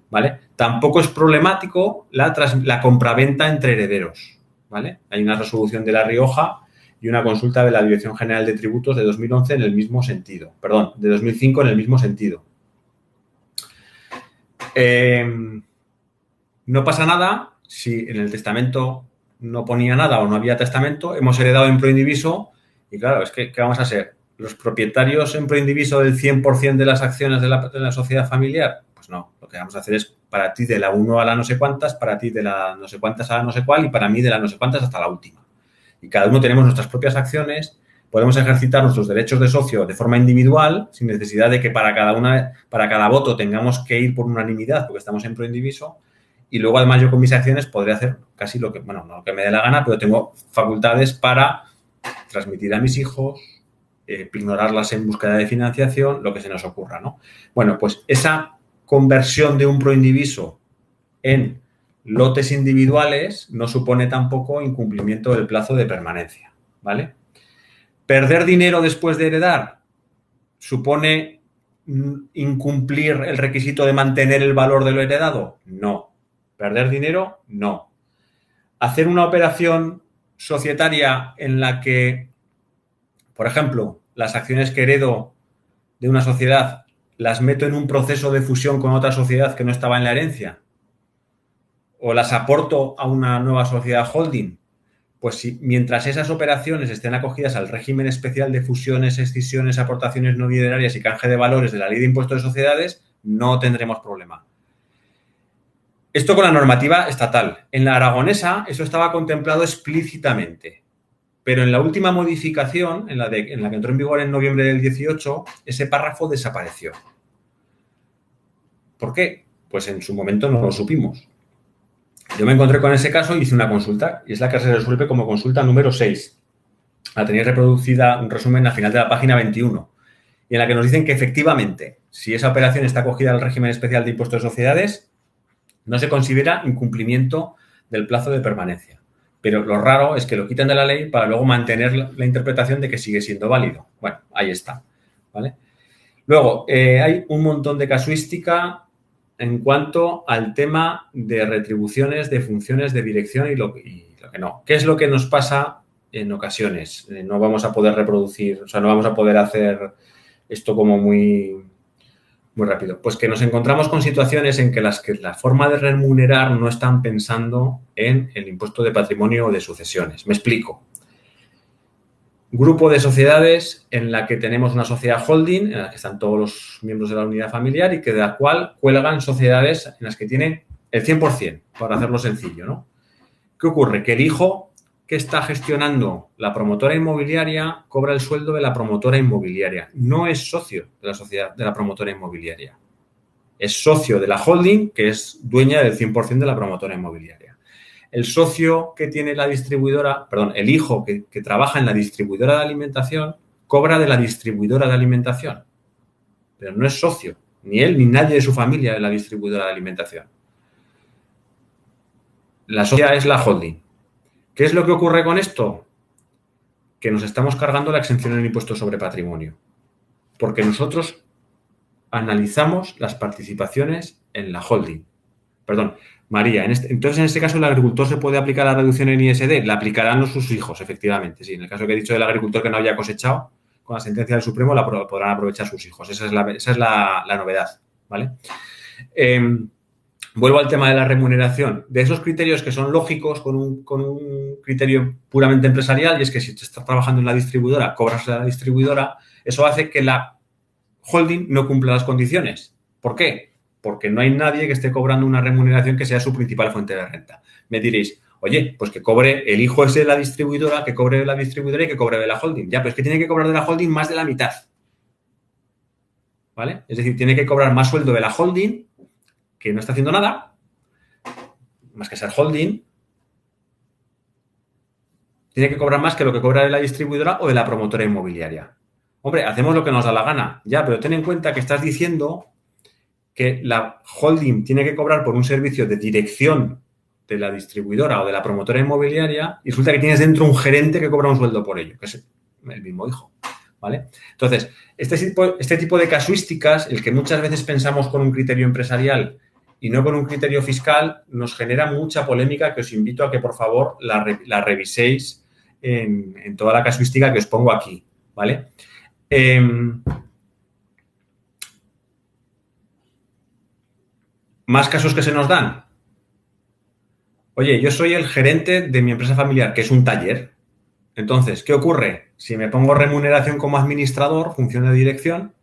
¿vale? Tampoco es problemático la compraventa entre herederos, ¿vale? Hay una resolución de La Rioja y una consulta de la Dirección General de Tributos de 2011 en el mismo sentido, perdón, de 2005 en el mismo sentido. No pasa nada si en el testamento no ponía nada o no había testamento, hemos heredado en proindiviso y claro, es que ¿qué vamos a ser? ¿Los propietarios en proindiviso del 100% de las acciones de la sociedad familiar? Pues no, lo que vamos a hacer es para ti de la 1 a la no sé cuántas, para ti de la no sé cuántas a la no sé cuál y para mí de la no sé cuántas hasta la última. Y cada uno tenemos nuestras propias acciones, podemos ejercitar nuestros derechos de socio de forma individual, sin necesidad de que para cada voto tengamos que ir por unanimidad porque estamos en proindiviso. Y luego, además, yo con mis acciones podré hacer casi lo que, bueno, no lo que me dé la gana, pero tengo facultades para transmitir a mis hijos, ignorarlas en búsqueda de financiación, lo que se nos ocurra, ¿no? Bueno, pues esa conversión de un proindiviso en lotes individuales no supone tampoco incumplimiento del plazo de permanencia, ¿vale? ¿Perder dinero después de heredar supone incumplir el requisito de mantener el valor de lo heredado? No. ¿Perder dinero? No. Hacer una operación societaria en la que, por ejemplo, las acciones que heredo de una sociedad las meto en un proceso de fusión con otra sociedad que no estaba en la herencia o las aporto a una nueva sociedad holding, pues si, mientras esas operaciones estén acogidas al régimen especial de fusiones, escisiones, aportaciones no dinerarias y canje de valores de la Ley de Impuestos de Sociedades, no tendremos problema. Esto con la normativa estatal. En la aragonesa eso estaba contemplado explícitamente, pero en la última modificación, en la que entró en vigor en noviembre del 18, ese párrafo desapareció. ¿Por qué? Pues en su momento no lo supimos. Yo me encontré con ese caso y hice una consulta, y es la que se resuelve como consulta número 6. La tenéis reproducida, un resumen al final de la página 21, y en la que nos dicen que efectivamente, si esa operación está acogida al régimen especial de impuestos de sociedades, no se considera incumplimiento del plazo de permanencia. Pero lo raro es que lo quiten de la ley para luego mantener la interpretación de que sigue siendo válido. Bueno, ahí está, ¿vale? Luego, hay un montón de casuística en cuanto al tema de retribuciones de funciones de dirección y lo que no. ¿Qué es lo que nos pasa en ocasiones? No vamos a poder reproducir, o sea, no vamos a poder hacer esto como muy rápido. Pues que nos encontramos con situaciones en que la forma de remunerar no están pensando en el impuesto de patrimonio o de sucesiones. Me explico. Grupo de sociedades en la que tenemos una sociedad holding, en la que están todos los miembros de la unidad familiar y que de la cual cuelgan sociedades en las que tienen el 100%, para hacerlo sencillo, ¿no? ¿Qué ocurre? Que el hijo que está gestionando la promotora inmobiliaria cobra el sueldo de la promotora inmobiliaria. No es socio de la sociedad de la promotora inmobiliaria. Es socio de la holding, que es dueña del 100% de la promotora inmobiliaria. El socio que tiene la distribuidora, perdón, el hijo que trabaja en la distribuidora de alimentación, cobra de la distribuidora de alimentación. Pero no es socio, ni él ni nadie de su familia de la distribuidora de alimentación. La socia es la holding. ¿Qué es lo que ocurre con esto? Que nos estamos cargando la exención en el impuesto sobre patrimonio. Porque nosotros analizamos las participaciones en la holding. Perdón, María, entonces en este caso el agricultor se puede aplicar la reducción en ISD, la aplicarán sus hijos, efectivamente. Sí, en el caso que he dicho del agricultor que no había cosechado, con la sentencia del Supremo la podrán aprovechar sus hijos. Esa es la novedad, ¿vale? Vuelvo al tema de la remuneración. De esos criterios que son lógicos con un criterio puramente empresarial, y es que si te estás trabajando en la distribuidora, cobras a la distribuidora, eso hace que la holding no cumpla las condiciones. ¿Por qué? Porque no hay nadie que esté cobrando una remuneración que sea su principal fuente de renta. Me diréis, oye, pues que cobre el hijo ese de la distribuidora, que cobre de la distribuidora y que cobre de la holding. Ya, pero es que tiene que cobrar de la holding más de la mitad. ¿Vale? Es decir, tiene que cobrar más sueldo de la holding, que no está haciendo nada, más que ser holding. Tiene que cobrar más que lo que cobra de la distribuidora o de la promotora inmobiliaria. Hombre, hacemos lo que nos da la gana. Ya, pero ten en cuenta que estás diciendo que la holding tiene que cobrar por un servicio de dirección de la distribuidora o de la promotora inmobiliaria y resulta que tienes dentro un gerente que cobra un sueldo por ello, que es el mismo hijo, ¿vale? Entonces, este tipo de casuísticas, el que muchas veces pensamos con un criterio empresarial y no con un criterio fiscal, nos genera mucha polémica que os invito a que, por favor, la reviséis en toda la casuística que os pongo aquí, ¿vale? Más casos que se nos dan. Oye, yo soy el gerente de mi empresa familiar, que es un taller. Entonces, ¿qué ocurre? Si me pongo remuneración como administrador, función de dirección,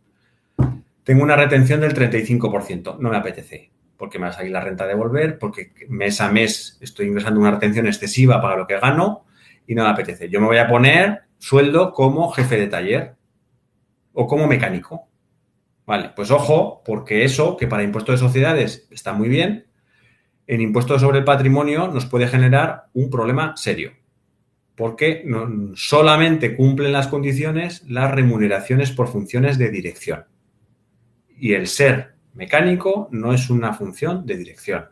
tengo una retención del 35%. No me apetece, porque me va a salir la renta a devolver, porque mes a mes estoy ingresando una retención excesiva para lo que gano y no me apetece. Yo me voy a poner sueldo como jefe de taller o como mecánico. Vale, pues ojo, porque eso, que para impuestos de sociedades está muy bien, en impuestos sobre el patrimonio nos puede generar un problema serio, porque no, solamente cumplen las condiciones las remuneraciones por funciones de dirección. Y el ser mecánico no es una función de dirección.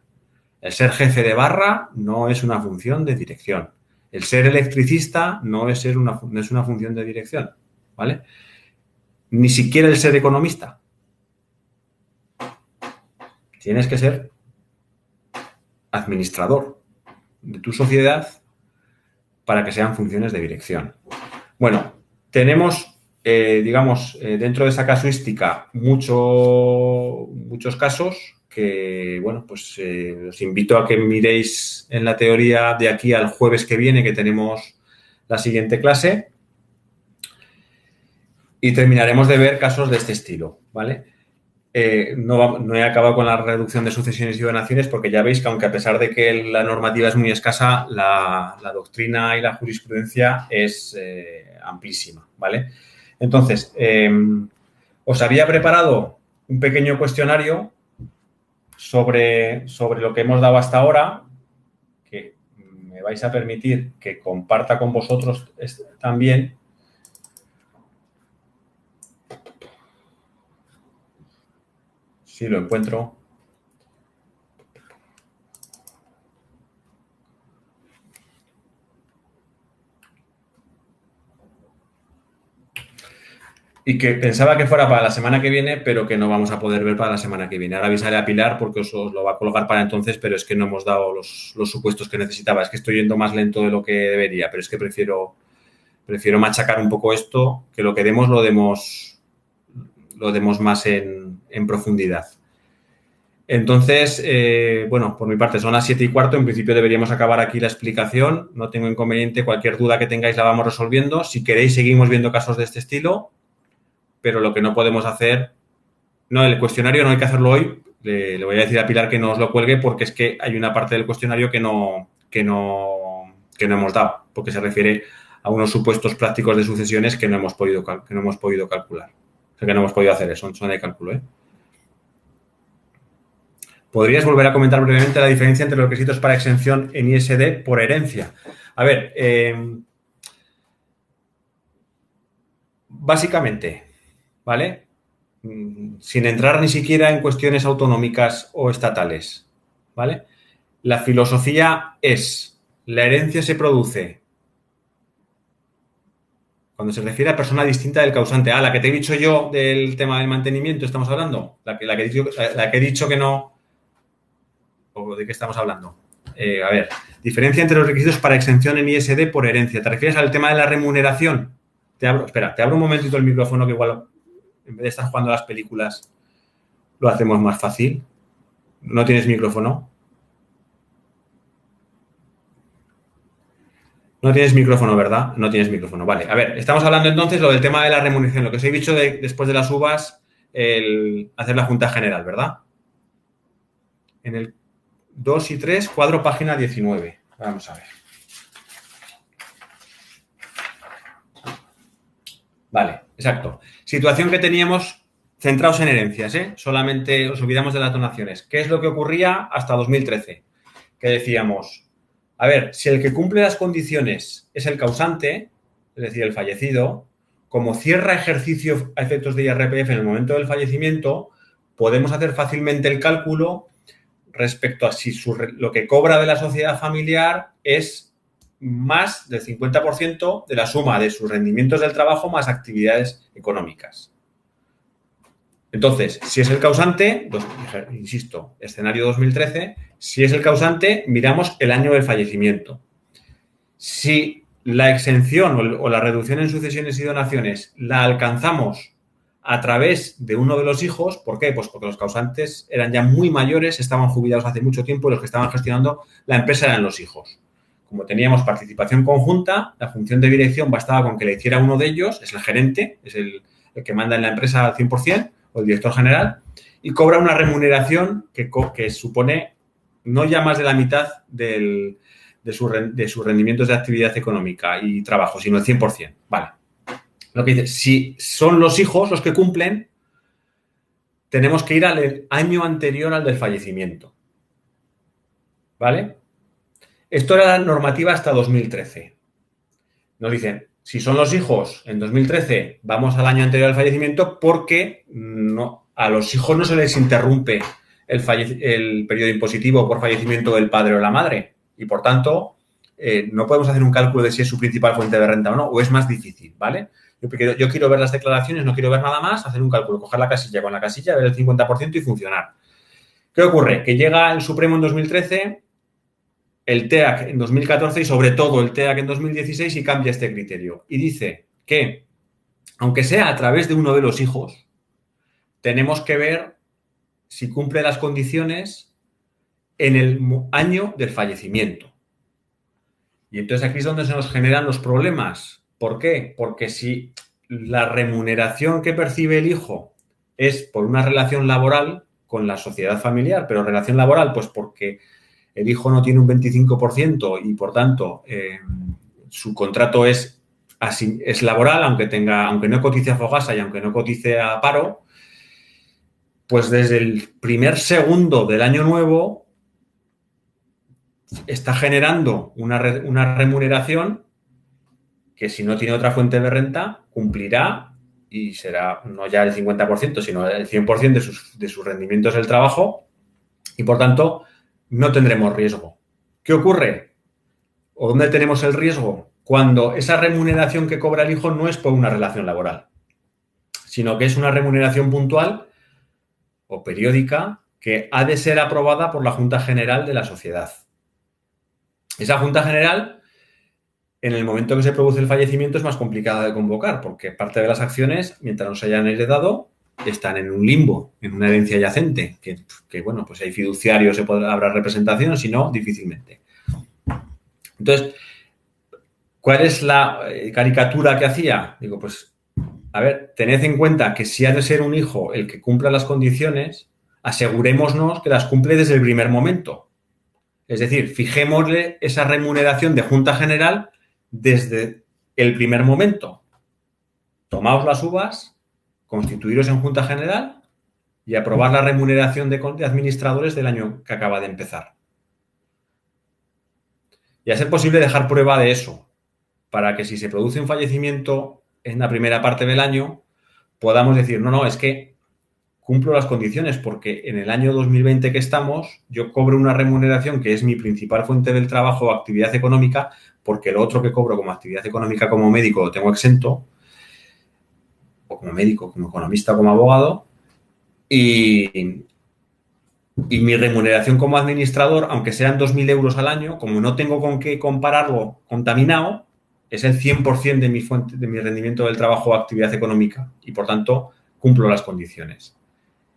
El ser jefe de barra no es una función de dirección. El ser electricista no es una función de dirección, ¿vale? Ni siquiera el ser economista. Tienes que ser administrador de tu sociedad para que sean funciones de dirección. Bueno, tenemos, dentro de esa casuística muchos casos que, bueno, pues os invito a que miréis en la teoría de aquí al jueves que viene, que tenemos la siguiente clase, y terminaremos de ver casos de este estilo, ¿vale? no he acabado con la reducción de sucesiones y donaciones porque ya veis que aunque a pesar de que la normativa es muy escasa, la doctrina y la jurisprudencia es amplísima, ¿vale? Entonces, os había preparado un pequeño cuestionario sobre lo que hemos dado hasta ahora, que me vais a permitir que comparta con vosotros también. Si lo encuentro. Y que pensaba que fuera para la semana que viene, pero que no vamos a poder ver para la semana que viene. Ahora avisaré a Pilar porque os lo va a colgar para entonces, pero es que no hemos dado los supuestos que necesitaba. Es que estoy yendo más lento de lo que debería, pero es que prefiero machacar un poco esto, que lo que demos lo demos más en profundidad. Entonces, bueno, por mi parte son las 7:15. En principio deberíamos acabar aquí la explicación. No tengo inconveniente. Cualquier duda que tengáis la vamos resolviendo. Si queréis, seguimos viendo casos de este estilo. Pero lo que no podemos hacer... No, el cuestionario no hay que hacerlo hoy. Le voy a decir a Pilar que no os lo cuelgue porque es que hay una parte del cuestionario que no hemos dado, porque se refiere a unos supuestos prácticos de sucesiones que no hemos podido calcular. O sea, que no hemos podido hacer eso, son de cálculo, ¿eh? ¿Podrías volver a comentar brevemente la diferencia entre los requisitos para exención en ISD por herencia? A ver, básicamente, ¿vale? Sin entrar ni siquiera en cuestiones autonómicas o estatales, ¿vale? La filosofía es, la herencia se produce cuando se refiere a persona distinta del causante. Ah, la que te he dicho yo del tema del mantenimiento, ¿estamos hablando? La que he dicho que no... ¿O de qué estamos hablando? A ver, diferencia entre los requisitos para exención en ISD por herencia. ¿Te refieres al tema de la remuneración? Te abro un momentito el micrófono que igual, en vez de estar jugando a las películas, lo hacemos más fácil. ¿No tienes micrófono? No tienes micrófono, ¿verdad? No tienes micrófono. Vale, a ver, estamos hablando entonces lo del tema de la remuneración, lo que os he dicho después de las uvas, hacer la Junta General, ¿verdad? En el 2 y 3, cuadro página 19. Vamos a ver. Vale, exacto. Situación que teníamos centrados en herencias, ¿eh? Solamente os olvidamos de las donaciones. ¿Qué es lo que ocurría hasta 2013? Que decíamos, a ver, si el que cumple las condiciones es el causante, es decir, el fallecido, como cierra ejercicio a efectos de IRPF en el momento del fallecimiento, podemos hacer fácilmente el cálculo respecto a si lo que cobra de la sociedad familiar es más del 50% de la suma de sus rendimientos del trabajo más actividades económicas. Entonces, si es el causante, insisto, escenario 2013, si es el causante, miramos el año del fallecimiento. Si la exención o la reducción en sucesiones y donaciones la alcanzamos a través de uno de los hijos, ¿por qué? Pues porque los causantes eran ya muy mayores, estaban jubilados hace mucho tiempo y los que estaban gestionando la empresa eran los hijos. Como teníamos participación conjunta, la función de dirección bastaba con que la hiciera uno de ellos, es el gerente, es el que manda en la empresa al 100%, o el director general, y cobra una remuneración que supone no ya más de la mitad de sus rendimientos de actividad económica y trabajo, sino el 100%. Vale. Lo que dice, si son los hijos los que cumplen, tenemos que ir al año anterior al del fallecimiento. ¿Vale? Esto era la normativa hasta 2013. Nos dicen, si son los hijos en 2013, vamos al año anterior al fallecimiento porque a los hijos no se les interrumpe el periodo impositivo por fallecimiento del padre o la madre. Y, por tanto, no podemos hacer un cálculo de si es su principal fuente de renta o no, o es más difícil, ¿vale? Yo quiero ver las declaraciones, no quiero ver nada más, hacer un cálculo, coger la casilla con la casilla, ver el 50% y funcionar. ¿Qué ocurre? Que llega el Supremo en 2013, el TEAC en 2014 y sobre todo el TEAC en 2016 y cambia este criterio. Y dice que, aunque sea a través de uno de los hijos, tenemos que ver si cumple las condiciones en el año del fallecimiento. Y entonces aquí es donde se nos generan los problemas. ¿Por qué? Porque si la remuneración que percibe el hijo es por una relación laboral con la sociedad familiar, pero relación laboral pues porque el hijo no tiene un 25% y por tanto su contrato es laboral, aunque no cotice a Fogasa y aunque no cotice a paro, pues desde el primer segundo del año nuevo está generando una remuneración que si no tiene otra fuente de renta cumplirá y será no ya el 50%, sino el 100% de sus rendimientos del trabajo y por tanto no tendremos riesgo. ¿Qué ocurre? ¿O dónde tenemos el riesgo? Cuando esa remuneración que cobra el hijo no es por una relación laboral, sino que es una remuneración puntual o periódica que ha de ser aprobada por la Junta General de la sociedad. Esa Junta General, en el momento que se produce el fallecimiento, es más complicada de convocar, porque parte de las acciones, mientras no se hayan heredado, están en un limbo, en una herencia yacente, que bueno, pues si hay fiduciarios habrá representación, si no, difícilmente. Entonces, ¿cuál es la caricatura que hacía? Digo, pues, a ver, tened en cuenta que si ha de ser un hijo el que cumpla las condiciones, asegurémonos que las cumple desde el primer momento. Es decir, fijémosle esa remuneración de Junta General desde el primer momento. Tomaos las uvas, constituiros en Junta General y aprobar la remuneración de administradores del año que acaba de empezar. Y a ser posible dejar prueba de eso, para que si se produce un fallecimiento en la primera parte del año, podamos decir, no, es que cumplo las condiciones porque en el año 2020 que estamos, yo cobro una remuneración que es mi principal fuente del trabajo o actividad económica, porque lo otro que cobro como actividad económica como médico lo tengo exento, o como médico, como economista, como abogado, y mi remuneración como administrador, aunque sean 2.000 euros al año, como no tengo con qué compararlo contaminado, es el 100% de mi fuente, de mi rendimiento del trabajo o actividad económica y, por tanto, cumplo las condiciones.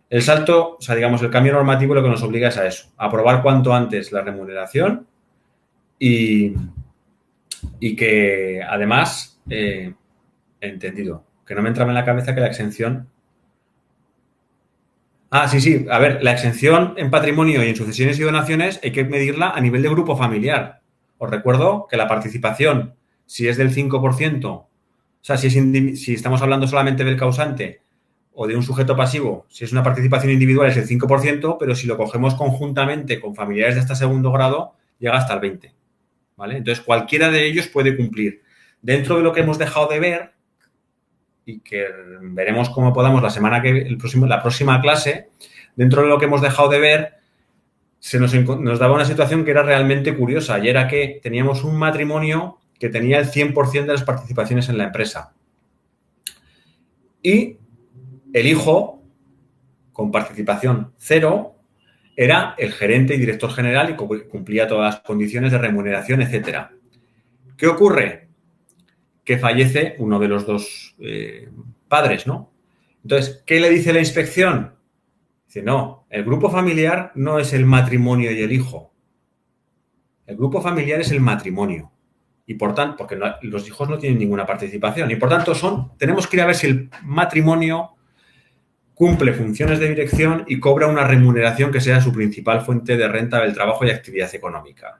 El salto, o sea, digamos, el cambio normativo lo que nos obliga es a eso, a aprobar cuanto antes la remuneración y que, además, he entendido, que no me entraba en la cabeza que la exención... sí, a ver, la exención en patrimonio y en sucesiones y donaciones hay que medirla a nivel de grupo familiar. Os recuerdo que la participación, si es del 5%, o sea, si estamos hablando solamente del causante o de un sujeto pasivo, si es una participación individual es el 5%, pero si lo cogemos conjuntamente con familiares de hasta segundo grado, llega hasta el 20%. ¿Vale? Entonces, cualquiera de ellos puede cumplir. Dentro de lo que hemos dejado de ver, y que veremos cómo podamos la próxima clase, dentro de lo que hemos dejado de ver, nos daba una situación que era realmente curiosa, y era que teníamos un matrimonio que tenía el 100% de las participaciones en la empresa. Y el hijo, con participación cero, era el gerente y director general y cumplía todas las condiciones de remuneración, etcétera. ¿Qué ocurre? Que fallece uno de los dos padres, ¿no? Entonces, ¿qué le dice la inspección? Dice, no, el grupo familiar no es el matrimonio y el hijo. El grupo familiar es el matrimonio. Y por tanto, porque los hijos no tienen ninguna participación. Y por tanto, tenemos que ir a ver si el matrimonio cumple funciones de dirección y cobra una remuneración que sea su principal fuente de renta del trabajo y actividad económica.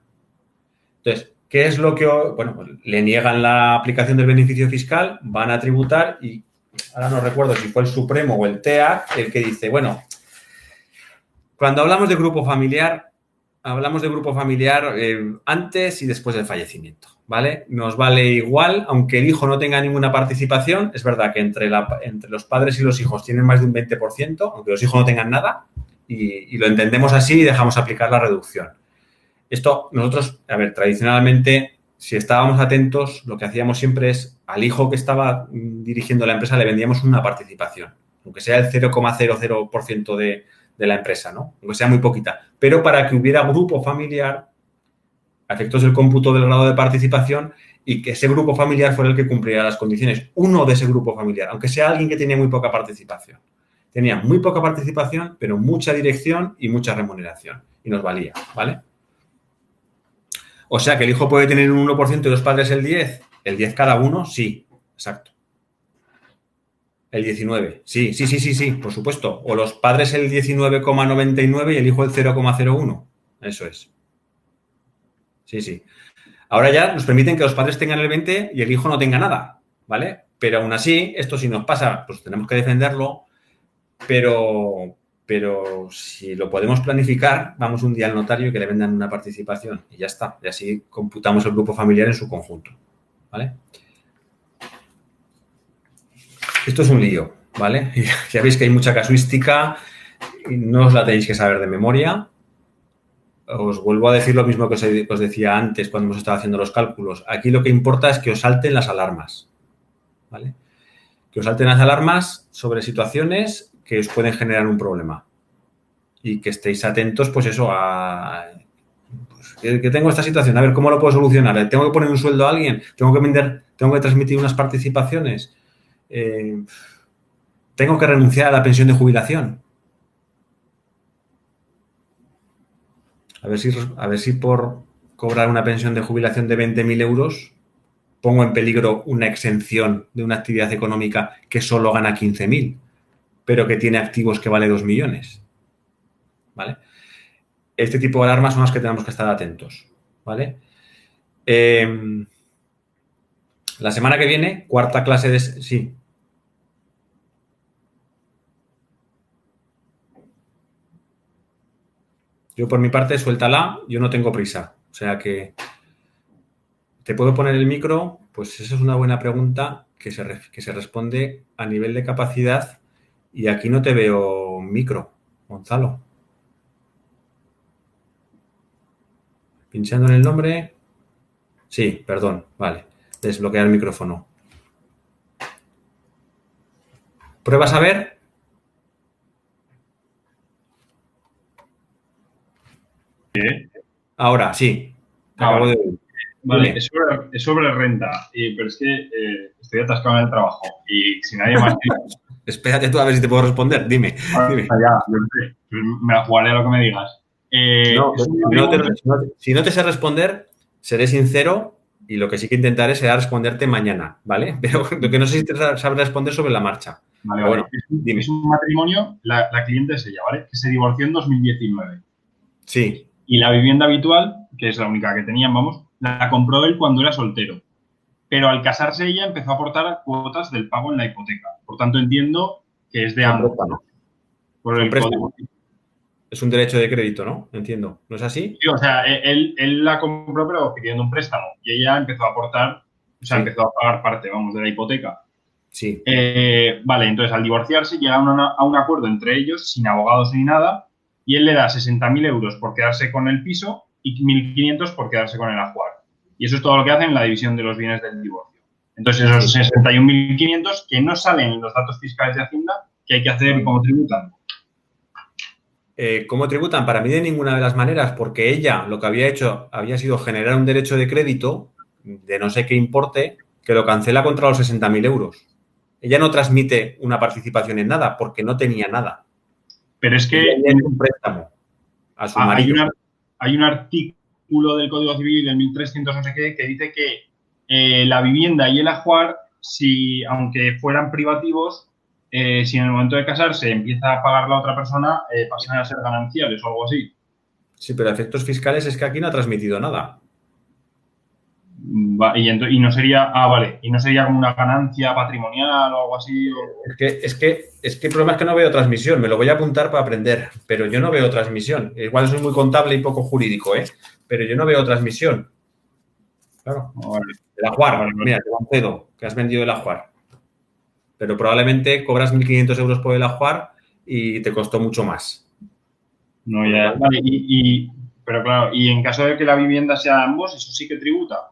Entonces, ¿qué es lo que...? Bueno, pues le niegan la aplicación del beneficio fiscal, van a tributar y ahora no recuerdo si fue el Supremo o el TEAC el que dice, bueno, cuando hablamos de grupo familiar, antes y después del fallecimiento, ¿vale? Nos vale igual, aunque el hijo no tenga ninguna participación. Es verdad que entre los padres y los hijos tienen más de un 20%, aunque los hijos no tengan nada, y lo entendemos así y dejamos aplicar la reducción. Esto, nosotros, a ver, tradicionalmente, si estábamos atentos, lo que hacíamos siempre es al hijo que estaba dirigiendo la empresa le vendíamos una participación, aunque sea el 0,00% de la empresa, ¿no? Aunque sea muy poquita. Pero para que hubiera grupo familiar, a efectos del cómputo del grado de participación, y que ese grupo familiar fuera el que cumpliera las condiciones. Uno de ese grupo familiar, aunque sea alguien que tenía muy poca participación. Tenía muy poca participación, pero mucha dirección y mucha remuneración. Y nos valía, ¿vale? O sea, que el hijo puede tener un 1% y los padres el 10%. El 10% cada uno, sí, exacto. El 19. Sí, por supuesto. O los padres el 19,99 y el hijo el 0,01. Eso es. Sí. Ahora ya nos permiten que los padres tengan el 20 y el hijo no tenga nada, ¿vale? Pero aún así, esto si nos pasa, pues tenemos que defenderlo, pero si lo podemos planificar, vamos un día al notario y que le vendan una participación y ya está. Y así computamos el grupo familiar en su conjunto, ¿vale? Esto es un lío, ¿vale? Ya veis que hay mucha casuística y no os la tenéis que saber de memoria. Os vuelvo a decir lo mismo que os decía antes cuando hemos estado haciendo los cálculos. Aquí lo que importa es que os salten las alarmas, ¿vale? Que os salten las alarmas sobre situaciones que os pueden generar un problema y que estéis atentos, pues eso, pues, que tengo esta situación, a ver, ¿cómo lo puedo solucionar? ¿Tengo que poner un sueldo a alguien? ¿Tengo que vender? ¿Tengo que transmitir unas participaciones? ¿Tengo que renunciar a la pensión de jubilación? A ver si por cobrar una pensión de jubilación de 20.000 euros pongo en peligro una exención de una actividad económica que solo gana 15.000, pero que tiene activos que vale 2 millones. ¿Vale? Este tipo de alarmas son las que tenemos que estar atentos. ¿Vale? La semana que viene, cuarta clase de... Sí. Yo por mi parte, suéltala, yo no tengo prisa. O sea que... ¿Te puedo poner el micro? Pues esa es una buena pregunta que se responde a nivel de capacidad y aquí no te veo micro, Gonzalo. Pinchando en el nombre. Sí, perdón, vale. Desbloquear el micrófono. ¿Pruebas a ver? ¿Qué? Ahora, sí. Te acabo de oír. Vale, es sobre renta, pero es que estoy atascado en el trabajo y si nadie más... Espérate tú a ver si te puedo responder. Dime. Dime. Ya, me la jugaré a lo que me digas. Si no te sé responder, seré sincero y lo que sí que intentaré será responderte mañana, ¿vale? Pero lo que no sé si te sabré responder sobre la marcha. Vale. Bueno, es un matrimonio, la cliente es ella, ¿vale? Que se divorció en 2019. Sí. Y la vivienda habitual, que es la única que tenían, vamos, la compró él cuando era soltero. Pero al casarse ella empezó a aportar cuotas del pago en la hipoteca. Por tanto, entiendo que es de ambos. Por el código. Es un derecho de crédito, ¿no? Entiendo. ¿No es así? Sí, o sea, él la compró pero pidiendo un préstamo y ella empezó a aportar, o sea, empezó a pagar parte, vamos, de la hipoteca. Sí. Vale, entonces al divorciarse llegaron a un acuerdo entre ellos, sin abogados ni nada, y él le da 60.000 euros por quedarse con el piso y 1.500 por quedarse con el ajuar. Y eso es todo lo que hacen en la división de los bienes del divorcio. Entonces esos 61.500 que no salen en los datos fiscales de Hacienda, ¿qué hay que hacer y cómo tributan? ¿Cómo tributan? Para mí de ninguna de las maneras, porque ella lo que había hecho había sido generar un derecho de crédito de no sé qué importe que lo cancela contra los 60.000 euros. Ella no transmite una participación en nada porque no tenía nada. Pero es que tiene un préstamo a su marido. Hay un artículo del Código Civil, el 1300 no sé qué, que dice que la vivienda y el ajuar, si aunque fueran privativos, si en el momento de casarse empieza a pagar la otra persona, pasan a ser gananciales o algo así. Sí, pero a efectos fiscales es que aquí no ha transmitido nada. Y no sería, y no sería como una ganancia patrimonial o algo así. Es que el problema es que no veo transmisión. Me lo voy a apuntar para aprender, pero yo no veo transmisión. Igual soy muy contable y poco jurídico, pero yo no veo transmisión. Claro. Vale. El ajuar, mira, te concedo que has vendido el ajuar. Pero probablemente cobras 1.500 euros por el ajuar y te costó mucho más. No, ya. Vale, pero claro, y en caso de que la vivienda sea de ambos, eso sí que tributa.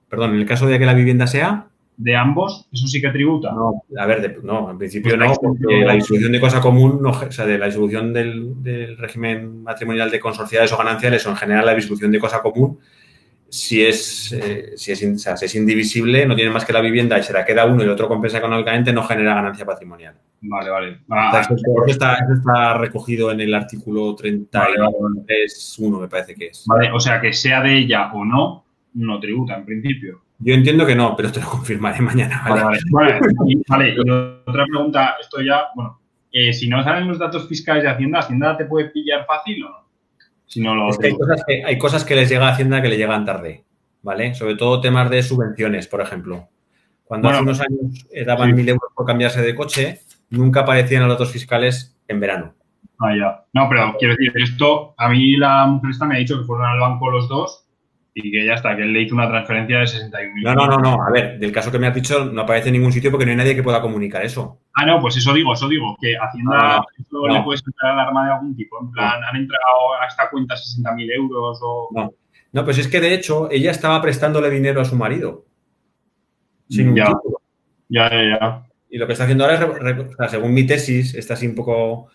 Perdón, en el caso de que la vivienda sea... ¿De ambos? ¿Eso sí que tributa? No, a ver, no, en principio no, porque la distribución de cosa común, no, o sea, de la distribución del régimen matrimonial de consorciales o gananciales o en general la distribución de cosa común, si es indivisible, no tiene más que la vivienda y se la queda uno y el otro compensa económicamente, no genera ganancia patrimonial. Vale. Eso está recogido en el artículo 33.1, me parece que es. Vale, o sea, que sea de ella o no, no tributa en principio. Yo entiendo que no, pero te lo confirmaré mañana, ¿vale? Vale, y otra pregunta, esto ya, bueno, si no salen los datos fiscales de Hacienda, ¿Hacienda te puede pillar fácil o no? Si no lo Es que hay cosas que les llega a Hacienda que le llegan tarde, ¿vale? Sobre todo temas de subvenciones, por ejemplo. Cuando hace unos años daban 1.000 euros por cambiarse de coche, nunca aparecían los datos fiscales en verano. Ya. No, pero quiero decir, esto, a mí la mujer esta me ha dicho que fueron al banco los dos y que ya está, que él le hizo una transferencia de 61.000. No. A ver, del caso que me has dicho no aparece en ningún sitio porque no hay nadie que pueda comunicar eso. No, pues eso digo, que Hacienda le puede saltar alarma de algún tipo. En plan, han entregado a esta cuenta 60.000 euros o... No, pues es que de hecho ella estaba prestándole dinero a su marido. Sin un título. Ya. Y lo que está haciendo ahora es, según mi tesis, está así un poco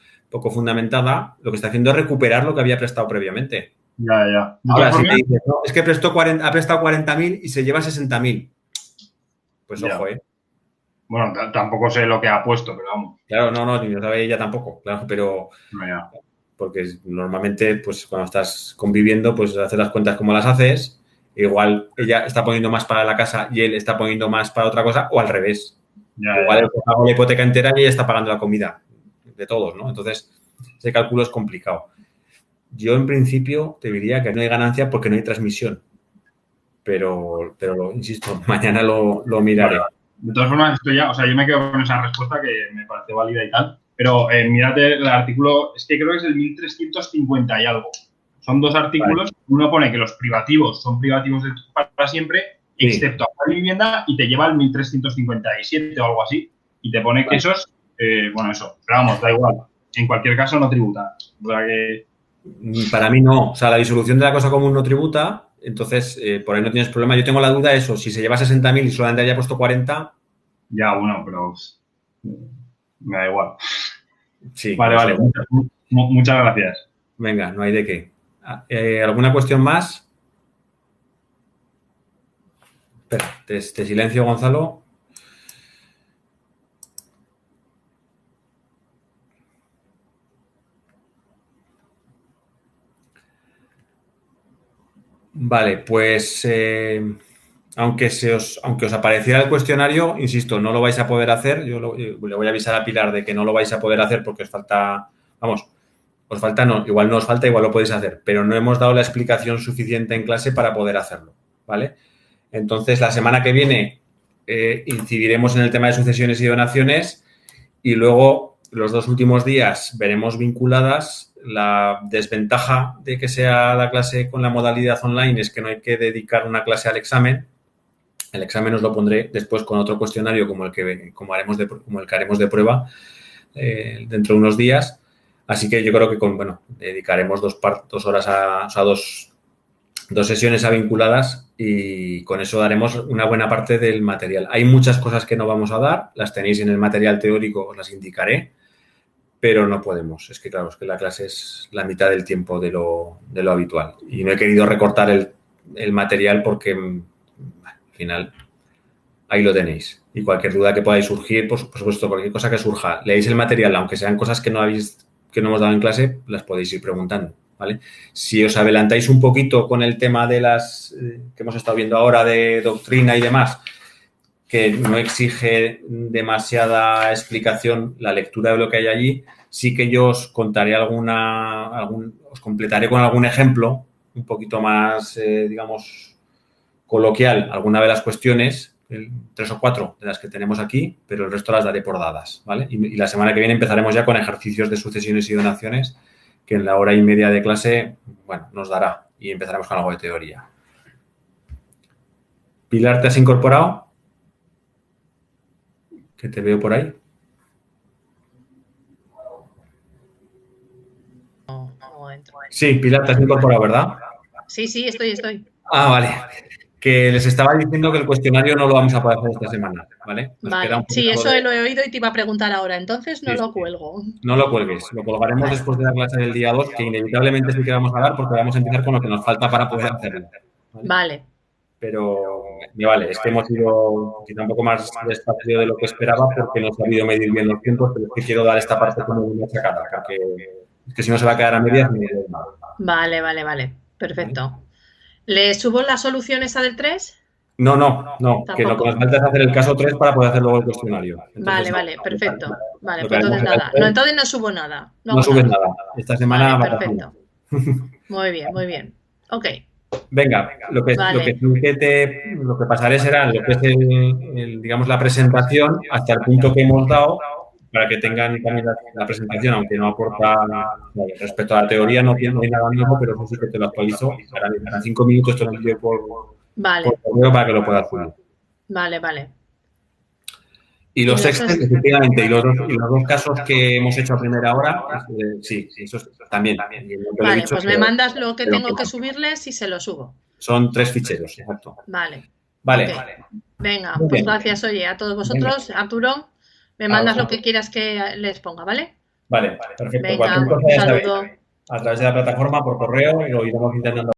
fundamentada, lo que está haciendo es recuperar lo que había prestado previamente. Ya. Ahora, si me dices, no, es que ha prestado 40.000 y se lleva 60.000. Pues ojo, Bueno, tampoco sé lo que ha puesto, pero vamos. Claro, no, ni lo sabe ella tampoco, claro, pero... Porque normalmente, pues cuando estás conviviendo, pues haces las cuentas como las haces. Igual ella está poniendo más para la casa y él está poniendo más para otra cosa, o al revés. Igual él paga la hipoteca entera y ella está pagando la comida de todos, ¿no? Entonces, ese cálculo es complicado. Yo, en principio, te diría que no hay ganancia porque no hay transmisión. Pero insisto, mañana lo miraré. Bueno, de todas formas, esto ya, o sea, yo me quedo con esa respuesta que me parece válida y tal. Pero mírate el artículo, es que creo que es el 1350 y algo. Son dos artículos. Vale. Uno pone que los privativos son privativos para siempre, excepto a la vivienda, y te lleva al 1357 o algo así. Y te pone que esos, eso. Pero vamos, da igual. En cualquier caso no tributa. O sea que... Para mí no. O sea, la disolución de la cosa común no tributa. Entonces, por ahí no tienes problema. Yo tengo la duda de eso. Si se lleva 60.000 y solamente haya puesto 40... Ya, bueno, pero... Me da igual. Sí. Vale. Muchas gracias. Venga, no hay de qué. ¿Alguna cuestión más? Espera, te silencio, Gonzalo. Vale, pues aunque os apareciera el cuestionario, insisto, no lo vais a poder hacer. Yo le voy a avisar a Pilar de que no lo vais a poder hacer porque os falta, igual no os falta, igual lo podéis hacer, pero no hemos dado la explicación suficiente en clase para poder hacerlo, ¿vale? Entonces, la semana que viene incidiremos en el tema de sucesiones y donaciones y luego los 2 últimos días veremos vinculadas. La desventaja de que sea la clase con la modalidad online es que no hay que dedicar una clase al examen. El examen os lo pondré después con otro cuestionario como el que haremos de prueba dentro de unos días. Así que yo creo que dedicaremos 2 horas dos sesiones a vinculadas y con eso daremos una buena parte del material. Hay muchas cosas que no vamos a dar, las tenéis en el material teórico, os las indicaré, pero no podemos. Es que, claro, la clase es la mitad del tiempo de lo habitual. Y no he querido recortar el material porque, al final, ahí lo tenéis. Y cualquier duda que podáis surgir, por supuesto, cualquier cosa que surja, leéis el material, aunque sean cosas que no hemos dado en clase, las podéis ir preguntando, ¿vale? Si os adelantáis un poquito con el tema de las que hemos estado viendo ahora de doctrina y demás, que no exige demasiada explicación la lectura de lo que hay allí, sí que yo os contaré os completaré con algún ejemplo un poquito más, digamos, coloquial, alguna de las cuestiones, 3 o 4 de las que tenemos aquí, pero el resto las daré por dadas, ¿vale? Y la semana que viene empezaremos ya con ejercicios de sucesiones y donaciones, que en la hora y media de clase, nos dará, y empezaremos con algo de teoría. Pilar, ¿te has incorporado? Que te veo por ahí. No entro. Sí, Pilar, te has incorporado, ¿verdad? Sí, estoy. Vale. Que les estaba diciendo que el cuestionario no lo vamos a poder hacer esta semana, ¿vale? Vale. Sí, eso lo he oído y te iba a preguntar ahora, entonces no lo cuelgo. No lo cuelgues, lo colgaremos después de la clase del día 2, que inevitablemente sí que vamos a dar porque vamos a empezar con lo que nos falta para poder hacerlo. Vale. Pero, vale, es que hemos ido quizá un poco más despacio de lo que esperaba porque no he sabido medir bien los tiempos, pero es que quiero dar esta parte como una sacada, porque es que si no se va a quedar a medias. Vale. Perfecto. ¿Le subo la solución esa del 3? No, que lo que nos falta es hacer el caso 3 para poder hacer luego el cuestionario. Entonces, vale, perfecto. Vale, lo pues que entonces haremos nada. No, entonces no subo nada. No subes nada. Esta semana vale, vacaciones. perfecto. Muy bien. Ok. Venga, lo que pasaré será lo que es digamos, la presentación hasta el punto que hemos dado para que tengan también la presentación, aunque no aporta respecto a la teoría, no hay nada nuevo, pero eso sí que te lo actualizo. Harán 5 minutos, te lo envío por correo para que lo puedas subir. Vale. Y los Excel, efectivamente, y los dos casos que hemos hecho a primera hora, sí, eso también. Vale, pues me mandas lo que tengo que subirles y se lo subo. Son 3 ficheros, exacto. Vale. Okay. Venga, pues gracias, oye, a todos vosotros. Venga. Arturo, me mandas lo que quieras que les ponga, ¿vale? Vale, perfecto. Venga, un saludo. A través de la plataforma, por correo, y lo iremos intentando.